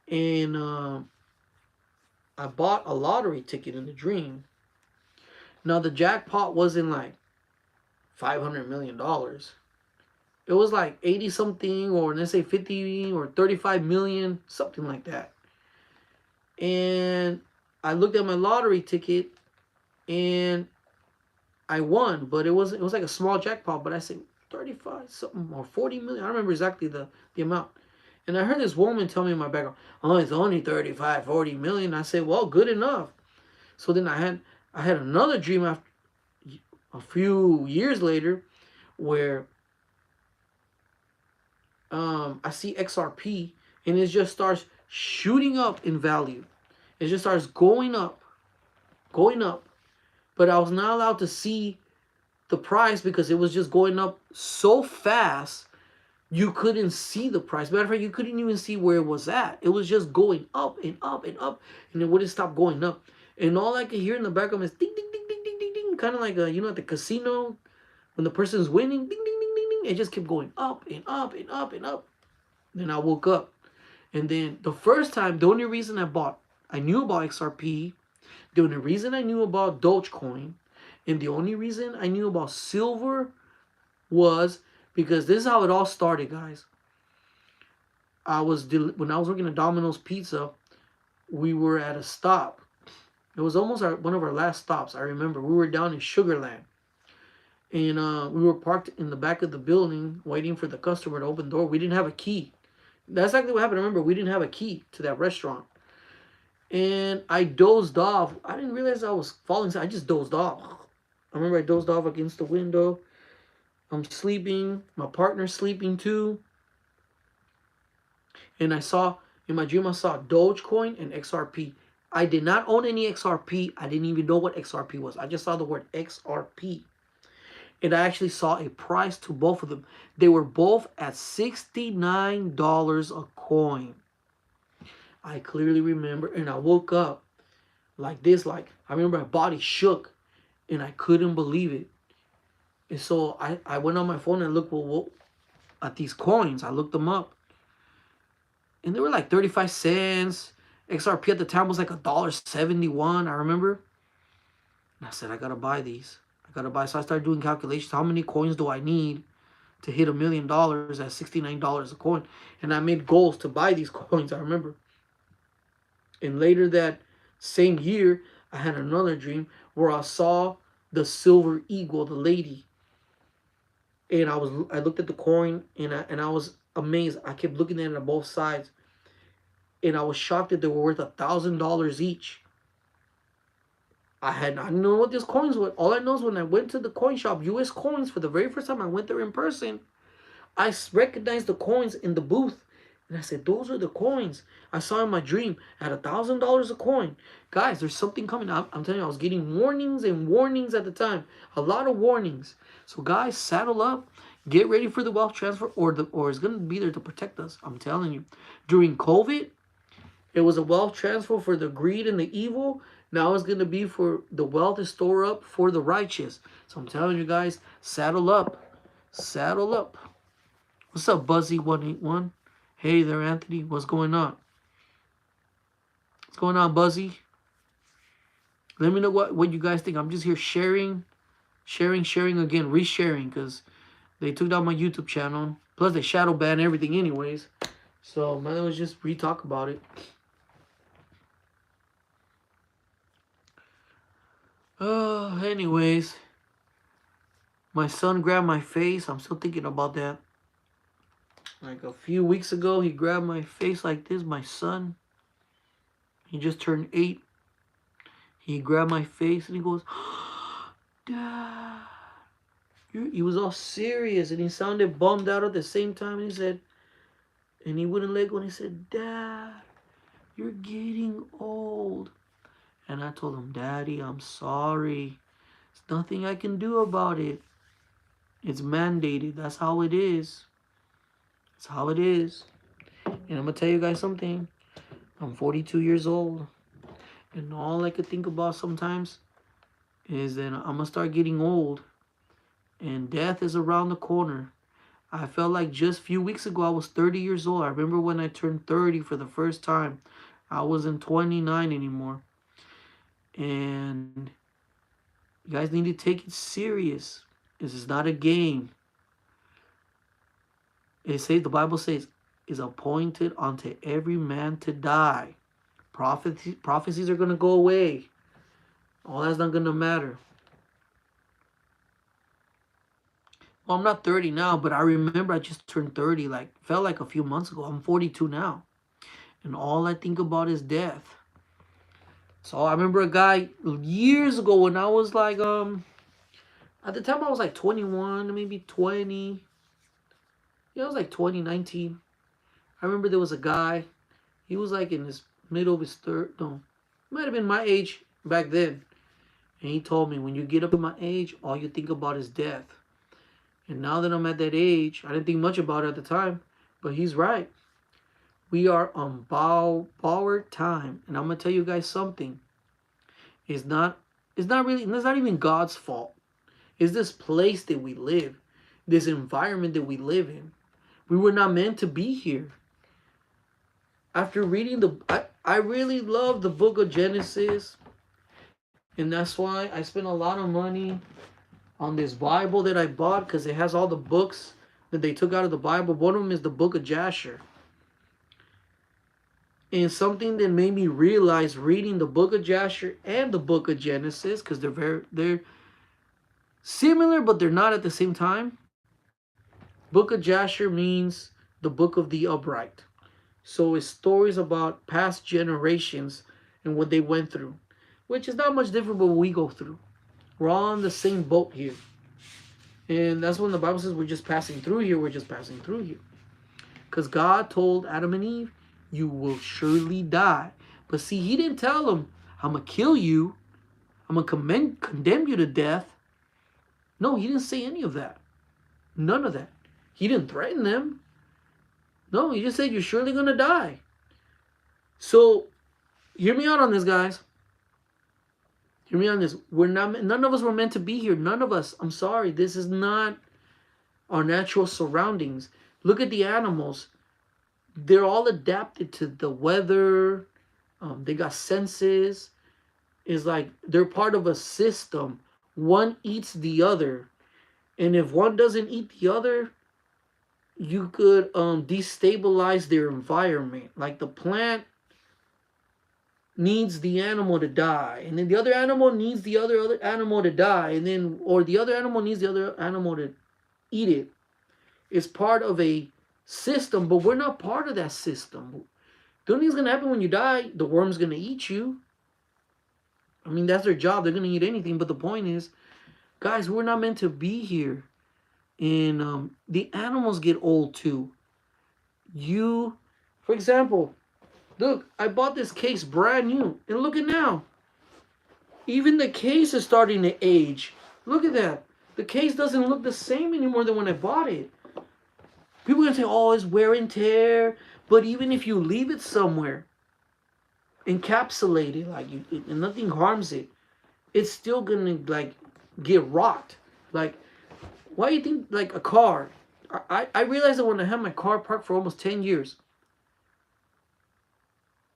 [SPEAKER 2] And I bought a lottery ticket in the dream. Now, the jackpot wasn't like $500 million. It was like 80 something, or let's say 50 or 35 million, something like that. And I looked at my lottery ticket and I won, but it was like a small jackpot, but I said 35 something or 40 million. I don't remember exactly the amount. And I heard this woman tell me in my background, "Oh, it's only 35, 40 million." I said, "Well, good enough." So then I had another dream after a few years later where I see XRP and it just starts shooting up in value. It just starts going up, going up. But I was not allowed to see the price because it was just going up so fast you couldn't see the price. Matter of fact, you couldn't even see where it was at. It was just going up and up and up, and it wouldn't stop going up. And all I could hear in the background is ding ding ding ding ding ding ding, kind of like at the casino when the person's winning, ding ding ding ding ding. It just kept going up and up and up and up. Then I woke up, and then the first time, the only reason I knew about XRP, the only reason I knew about Dogecoin, and the only reason I knew about silver was because this is how it all started, guys. When I was working at Domino's Pizza, we were at a stop. It was almost one of our last stops. I remember we were down in Sugarland, and we were parked in the back of the building waiting for the customer to open the door. We didn't have a key. That's exactly what happened. I remember we didn't have a key to that restaurant, and I dozed off. I didn't realize I was falling asleep. I just dozed off. I remember I dozed off against the window. I'm sleeping. My partner's sleeping too. And I saw in my dream I saw Dogecoin and XRP. I did not own any XRP. I didn't even know what XRP was. I just saw the word XRP. And I actually saw a price to both of them. They were both at $69 a coin. I clearly remember, and I woke up like this, like I remember my body shook and I couldn't believe it. And so I went on my phone and looked at these coins. I looked them up. And they were like 35 cents. XRP at the time was like $1.71, I remember. And I said, I gotta buy these. I gotta buy. So I started doing calculations. How many coins do I need to hit $1,000,000 at $69 a coin? And I made goals to buy these coins, I remember. And later that same year, I had another dream where I saw the silver eagle, the lady. And I looked at the coin and I was amazed. I kept looking at it on both sides. And I was shocked that they were worth $1,000 each. I didn't know what these coins were. All I know is when I went to the coin shop, US Coins, for the very first time I went there in person, I recognized the coins in the booth. And I said, those are the coins I saw in my dream at $1,000 a coin. Guys, there's something coming. I'm telling you, I was getting warnings and warnings at the time. A lot of warnings. So guys, saddle up. Get ready for the wealth transfer or it's going to be there to protect us. I'm telling you. During COVID, it was a wealth transfer for the greed and the evil. Now it's going to be for the wealth to store up for the righteous. So I'm telling you guys, saddle up. Saddle up. What's up, Buzzy181? Hey there, Anthony. What's going on? What's going on, Buzzy? Let me know what you guys think. I'm just here sharing again, resharing, because they took down my YouTube channel. Plus, they shadow ban everything anyways. So, might as well just re-talk about it. Anyways. My son grabbed my face. I'm still thinking about that. Like a few weeks ago, he grabbed my face like this, my son. He just turned 8. He grabbed my face and he goes, Dad. He was all serious and he sounded bummed out at the same time. And he said, and he wouldn't let go. And he said, Dad, you're getting old. And I told him, Daddy, I'm sorry. There's nothing I can do about it. It's mandated. That's how it is. That's how it is. And I'm going to tell you guys something. I'm 42 years old. And all I could think about sometimes is that I'm going to start getting old. And death is around the corner. I felt like just a few weeks ago I was 30 years old. I remember when I turned 30 for the first time. I wasn't 29 anymore. And you guys need to take it serious. This is not a game. The Bible says, is appointed unto every man to die. Prophecies are going to go away. All that's not going to matter. Well, I'm not 30 now, but I remember I just turned 30. Felt like a few months ago. I'm 42 now. And all I think about is death. So I remember a guy years ago when I was like, At the time, I was like 21, maybe 20. Yeah, I was like 2019. I remember there was a guy. He was like in his middle of his third. No, might have been my age back then. And he told me, when you get up in my age, all you think about is death. And now that I'm at that age, I didn't think much about it at the time, but he's right. We are on borrowed time, and I'm gonna tell you guys something. It's not. It's not really. It's not even God's fault. It's this place that we live, this environment that we live in. We were not meant to be here. After reading I really love the book of Genesis, and that's why I spent a lot of money on this Bible that I bought because it has all the books that they took out of the Bible. One of them is the book of Jasher. And something that made me realize reading the book of Jasher and the book of Genesis, because they're similar but they're not at the same time. Book of Jasher means the book of the upright. So it's stories about past generations and what they went through, which is not much different from what we go through. We're all on the same boat here. And that's when the Bible says we're just passing through here. We're just passing through here. Because God told Adam and Eve, you will surely die. But see, he didn't tell them, I'm going to kill you. I'm going to condemn you to death. No, he didn't say any of that. None of that. He didn't threaten them. No, he just said, you're surely going to die. So, hear me out on this, guys. Hear me on this. None of us were meant to be here. None of us. I'm sorry. This is not our natural surroundings. Look at the animals. They're all adapted to the weather. They got senses. It's like they're part of a system. One eats the other. And if one doesn't eat the other, you could destabilize their environment. Like the plant needs the animal to die, and then the other animal needs the other animal to die, and then or the other animal needs the other animal to eat it. It's part of a system, but we're not part of that system. The only thing's gonna happen when you die, the worm's gonna eat you. I mean, that's their job. They're gonna eat anything. But the point is, guys, we're not meant to be here. And the animals get old too. You, for example, look, I bought this case brand new, and look at now. Even the case is starting to age. Look at that. The case doesn't look the same anymore than when I bought it. People are gonna say, "Oh, it's wear and tear." But even if you leave it somewhere, encapsulated, and nothing harms it, it's still gonna like get rot. Like, why do you think like a car? I realized that when I had my car parked for almost 10 years,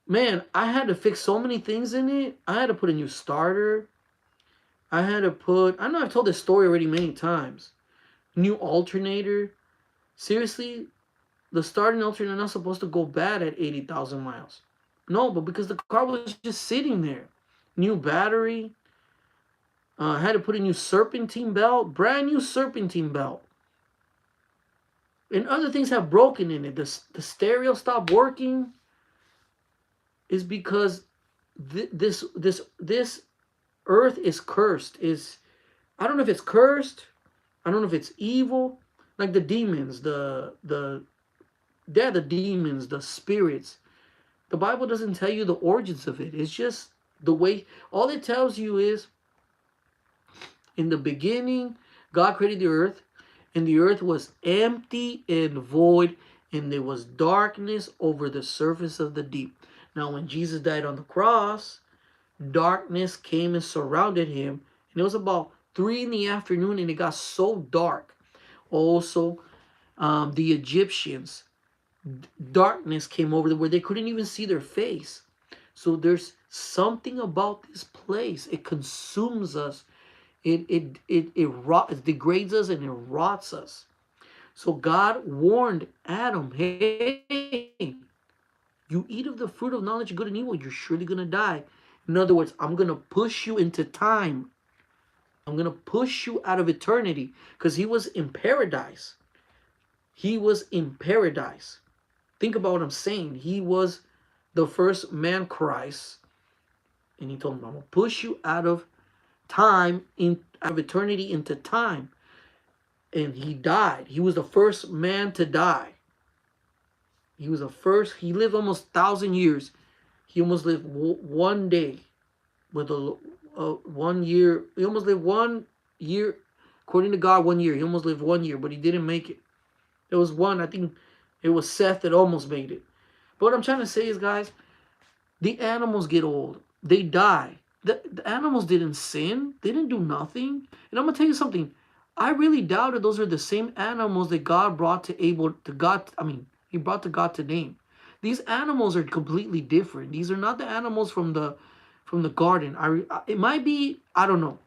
[SPEAKER 2] man, I had to fix so many things in it. I had to put a new starter. I had to put. I know I've told this story already many times. New alternator. Seriously, the starting alternator not supposed to go bad at 80,000 miles. No, but because the car was just sitting there. New battery. I had to put a new serpentine belt, brand new serpentine belt. And other things have broken in it. The stereo stopped working. Is because this earth is cursed. Is I don't know if it's cursed. I don't know if it's evil. Like the demons, they're the demons, the spirits. The Bible doesn't tell you the origins of it. It's just the way. All it tells you is, in the beginning, God created the earth, and the earth was empty and void, and there was darkness over the surface of the deep. Now, when Jesus died on the cross, darkness came and surrounded him, and it was about 3 in the afternoon, and it got so dark. Also, the Egyptians, darkness came over them where they couldn't even see their face. So there's something about this place. It consumes us. It degrades us and it rots us. So God warned Adam, hey, you eat of the fruit of knowledge of good and evil, you're surely gonna die. In other words, I'm gonna push you into time. I'm gonna push you out of eternity. Because he was in paradise. He was in paradise. Think about what I'm saying. He was the first man Christ. And he told him, I'm going to push you out of time in out of eternity into time, and he died. He was the first man to die. He was the first. He lived almost 1,000 years. He almost lived one day with a 1 year. He almost lived 1 year, according to God. 1 year. He almost lived 1 year, but he didn't make it. There was one. I think it was Seth that almost made it. But what I'm trying to say is, guys, the animals get old. They die. The animals didn't sin. They didn't do nothing. And I'm gonna tell you something. I really doubted those are the same animals that God brought to Abel to God. I mean, He brought to God to name. These animals are completely different. These are not the animals from the garden. It might be. I don't know.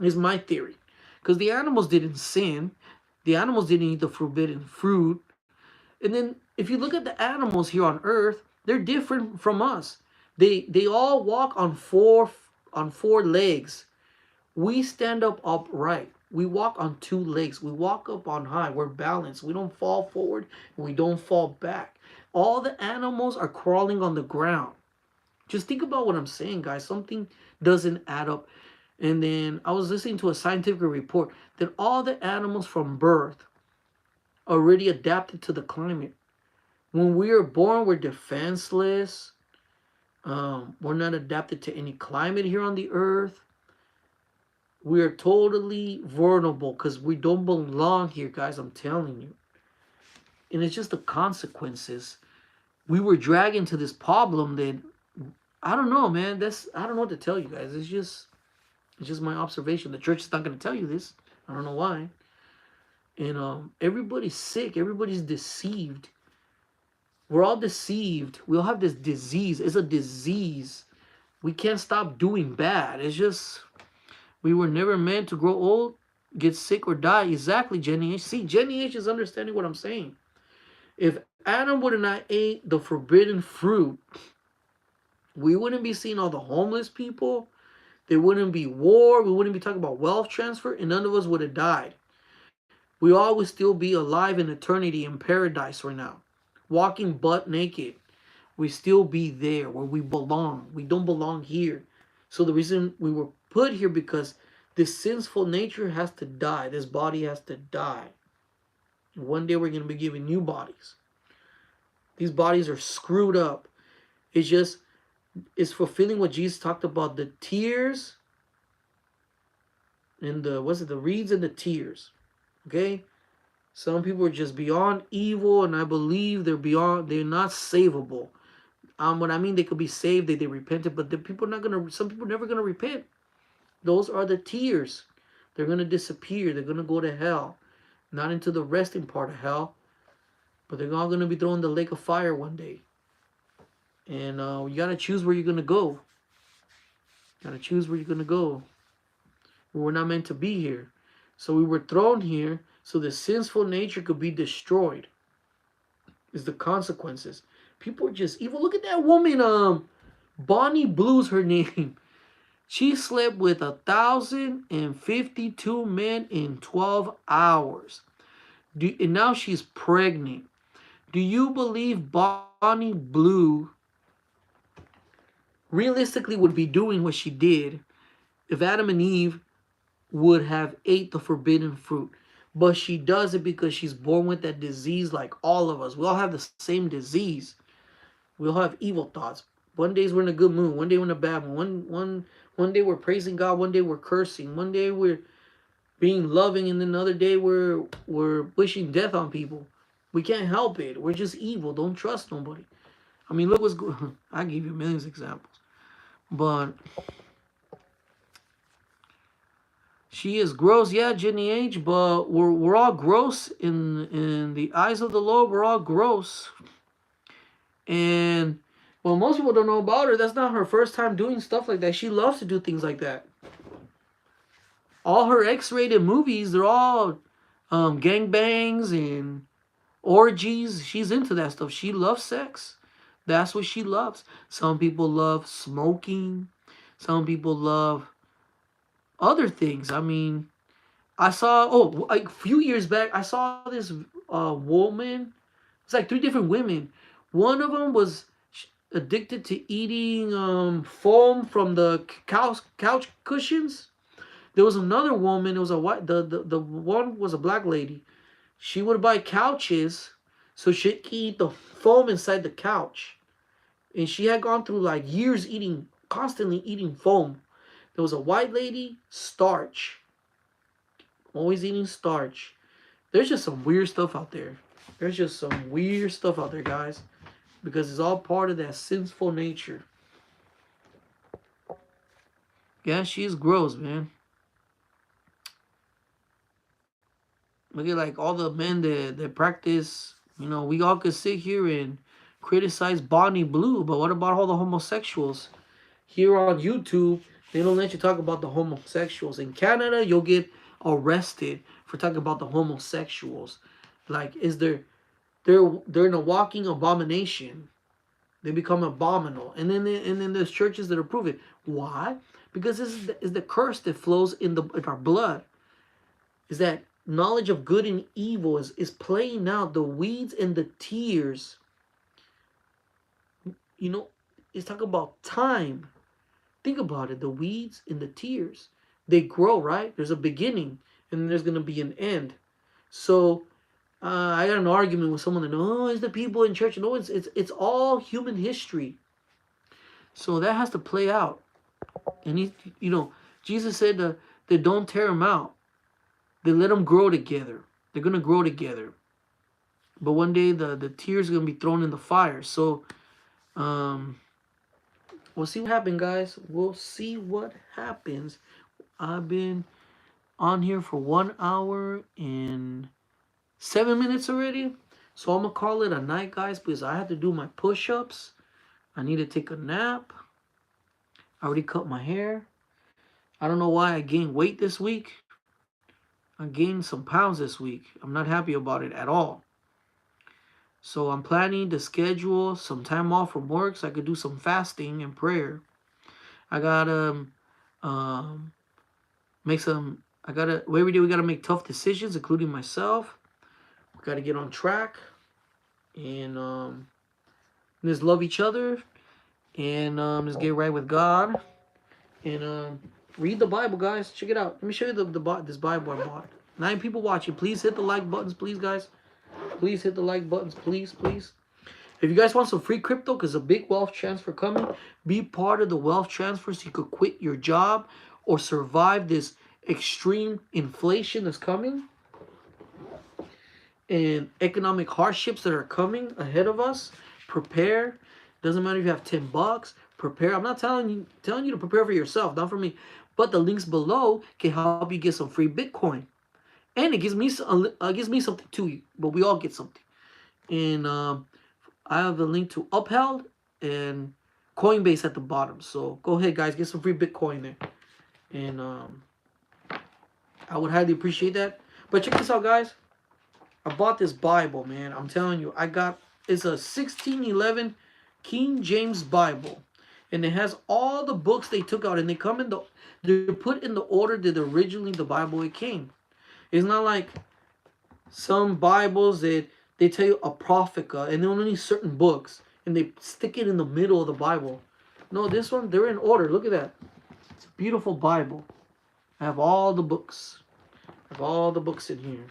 [SPEAKER 2] Is my theory, because the animals didn't sin. The animals didn't eat the forbidden fruit. And then if you look at the animals here on earth, they're different from us. They all walk on four legs. We stand up upright. We walk on two legs. We walk up on high. We're balanced. We don't fall forward and we don't fall back. All the animals are crawling on the ground. Just think about what I'm saying, guys. Something doesn't add up. And then I was listening to a scientific report that all the animals from birth already adapted to the climate. When we are born, we're defenseless. We're not adapted to any climate here on the earth. We are totally vulnerable because we don't belong here, guys. I'm telling you. And it's just the consequences. We were dragged into this problem that I don't know, man. I don't know what to tell you guys. It's just my observation. The church is not going to tell you this. I don't know why. And everybody's sick. Everybody's deceived. We're all deceived. We all have this disease. It's a disease. We can't stop doing bad. It's just we were never meant to grow old, get sick, or die. Exactly, Jenny H. See, Jenny H is understanding what I'm saying. If Adam would have not ate the forbidden fruit, we wouldn't be seeing all the homeless people. There wouldn't be war. We wouldn't be talking about wealth transfer, and none of us would have died. We all would still be alive in eternity in paradise right now, walking butt naked. We still be there where we belong. We don't belong here. So the reason we were put here because this sinful nature has to die. This body has to die. And one day we're going to be given new bodies. These bodies are screwed up. It's just it's fulfilling what Jesus talked about, the tears and the reeds and the tears. Okay? Some people are just beyond evil, and I believe they're not savable. What I mean, they could be saved, they repented, but some people are never gonna repent. Those are the tears. They're gonna disappear. They're gonna go to hell, not into the resting part of hell, but they're all gonna be thrown in the lake of fire one day. And you gotta choose where you're gonna go. You gotta choose where you're gonna go. We're not meant to be here, so we were thrown here so the sinful nature could be destroyed. Is the consequences. People are just evil. Look at that woman. Bonnie Blue's her name. She slept with 1,052 men in 12 hours. And now she's pregnant. Do you believe Bonnie Blue realistically would be doing what she did if Adam and Eve would have ate the forbidden fruit? But she does it because she's born with that disease like all of us. We all have the same disease. We all have evil thoughts. One day we're in a good mood. One day we're in a bad mood. One day we're praising God. One day we're cursing. One day we're being loving, and then another day we're wishing death on people. We can't help it. We're just evil. Don't trust nobody. I mean, look what's good. I give you millions of examples, but she is gross. Yeah, Jenny H. But we're all gross in the eyes of the Lord. We're all gross, and well, most people don't know about her. That's not her first time doing stuff like that. She loves to do things like that. All her X-rated movies, they're all gangbangs and orgies. She's into that stuff. She loves sex. That's what she loves. Some people love smoking. Some people love other things. I mean, I saw like a few years back, I saw this woman. It's like three different women. One of them was addicted to eating foam from the couch cushions. There was another woman. It was a white. The one was a black lady. She would buy couches so she could eat the foam inside the couch. And she had gone through like years eating, constantly eating foam. There was a white lady, starch, always eating starch. There's just some weird stuff out there. There's just some weird stuff out there, guys, because it's all part of that sinful nature. Yeah, she is gross, man. Look at like all the men that practice. We all could sit here and criticize Bonnie Blue, but what about all the homosexuals? Here on YouTube, they don't let you talk about the homosexuals. In Canada, you'll get arrested for talking about the homosexuals. Like, they're in a walking abomination. They become abominable, and then there's churches that approve it. Why? Because this is the curse that flows in our blood. Is that knowledge of good and evil is playing out the weeds and the tears. You know, it's talking about time. Think about it. The weeds and the tears, they grow, right? There's a beginning, and then there's gonna be an end. So I got an argument with someone that, oh, it's the people in church. No, it's all human history. So that has to play out. And Jesus said that don't tear them out. They let them grow together. They're gonna grow together. But one day the tears are gonna be thrown in the fire. So um, we'll see what happens, guys. We'll see what happens. I've been on here for 1 hour and 7 minutes already. So I'm gonna call it a night, guys, because I have to do my push-ups. I need to take a nap. I already cut my hair. I don't know why I gained weight this week. I gained some pounds this week. I'm not happy about it at all. So I'm planning to schedule some time off from work so I could do some fasting and prayer. I gotta um, make some. Every day we gotta make tough decisions, including myself. We gotta get on track and just love each other and just get right with God and read the Bible, guys. Check it out. Let me show you this Bible I bought. 9 people watching. Please hit the like buttons, please, guys. Please hit the like buttons, please, please. If you guys want some free crypto, because a big wealth transfer coming, be part of the wealth transfer so you could quit your job or survive this extreme inflation that's coming and economic hardships that are coming ahead of us. Prepare. Doesn't matter if you have $10. Prepare. I'm not telling you to prepare for yourself, not for me. But the links below can help you get some free Bitcoin, and it gives me something too. But we all get something. And I have a link to Uphold and Coinbase at the bottom. So go ahead, guys, get some free Bitcoin there, and I would highly appreciate that. But check this out, guys. I bought this Bible, man. I'm telling you, it's a 1611 King James Bible, and it has all the books they took out, and they're put in the order that originally the Bible it came. It's not like some Bibles that they tell you apocrypha and they only certain books and they stick it in the middle of the Bible. No, this one they're in order. Look at that. It's a beautiful Bible. I have all the books. I have all the books in here.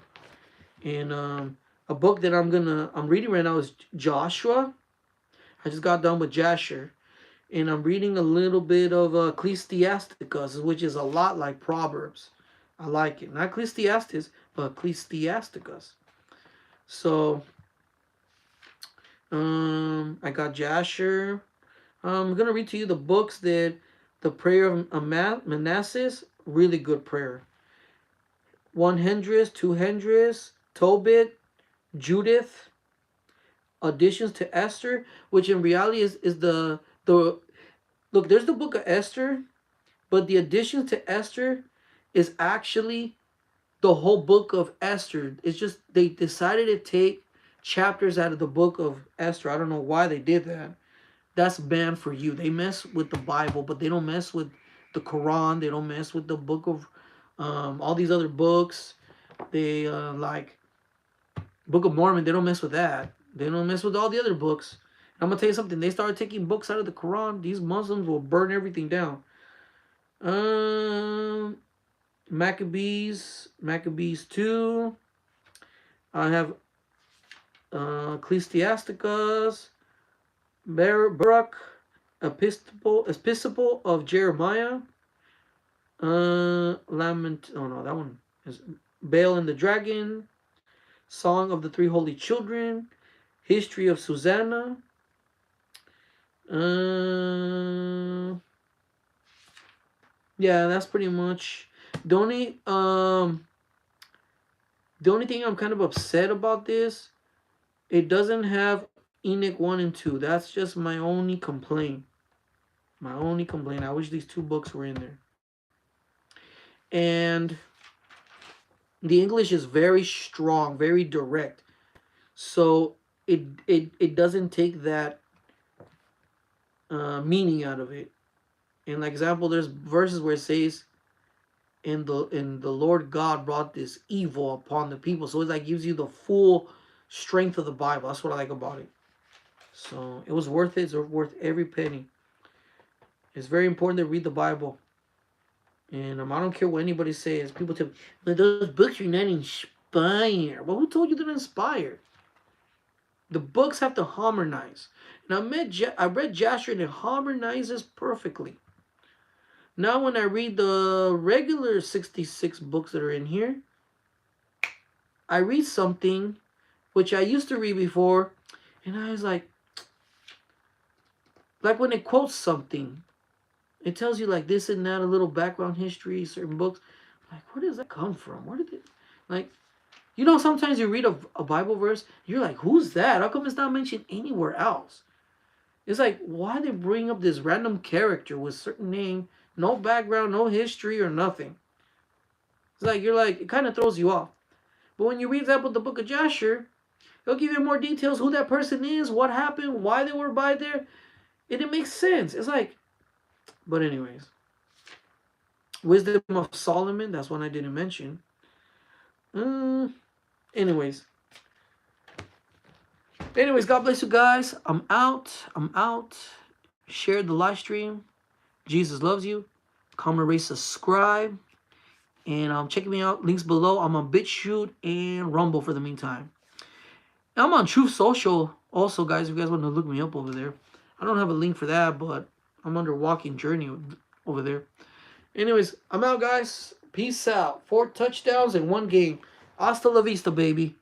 [SPEAKER 2] And a book that I'm reading right now is Joshua. I just got done with Jasher. And I'm reading a little bit of Ecclesiasticus, which is a lot like Proverbs. I like it. Not Ecclesiastes, but Ecclesiasticus. So I got Jasher. I'm gonna read to you the books that the prayer of Manasseh, really good prayer. 100, 200, Tobit, Judith, additions to Esther, which in reality is the look. There's the book of Esther, but the additions to Esther is actually the whole book of Esther. It's just they decided to take chapters out of the book of Esther. I don't know why they did that. That's banned for you. They mess with the Bible, but they don't mess with the Quran. They don't mess with the book of all these other books. They like Book of Mormon. They don't mess with that. They don't mess with all the other books. I'm gonna tell you something. They started taking books out of the Quran. These Muslims will burn everything down. Um, Maccabees 2. I have Ecclesiasticus, Baruch, Episcopal of Jeremiah, Lament. Oh no, that one is Baal and the Dragon, Song of the Three Holy Children, History of Susanna. Uh, yeah, that's pretty much the only the only thing I'm kind of upset about this. It doesn't have Enoch 1 and 2. That's just my only complaint. My only complaint. I wish these two books were in there. And the English is very strong, very direct. So it doesn't take that meaning out of it. And like example, there's verses where it says, "And the Lord God brought this evil upon the people." So it like gives you the full strength of the Bible. That's what I like about it. So it was worth it. It's worth every penny. It's very important to read the Bible. And I don't care what anybody says. People tell me, "But those books are not inspired." Well, who told you they're inspired? The books have to harmonize. And I read Jasher and it harmonizes perfectly. Now, when I read the regular 66 books that are in here, I read something which I used to read before, and I was like when it quotes something, it tells you like this and that, a little background history, certain books. Like, where does that come from? Where did it, like, sometimes you read a Bible verse, you're like, who's that? How come it's not mentioned anywhere else? It's like, why they bring up this random character with certain name, no background, no history, or nothing? It's like, you're like, it kind of throws you off. But when you read, for example, the book of Jasher, it'll give you more details who that person is, what happened, why they were by there, and it makes sense. It's like, but anyways, Wisdom of Solomon, that's one I didn't mention. Uh, anyways, God bless you guys. I'm out. I'm out. Share the live stream. Jesus loves you. Comment, rate, subscribe. And check me out. Links below. I'm on Bitchute and Rumble for the meantime. I'm on Truth Social also, guys, if you guys want to look me up over there. I don't have a link for that, but I'm under Walking Journey over there. Anyways, I'm out, guys. Peace out. 4 touchdowns in 1 game. Hasta la vista, baby.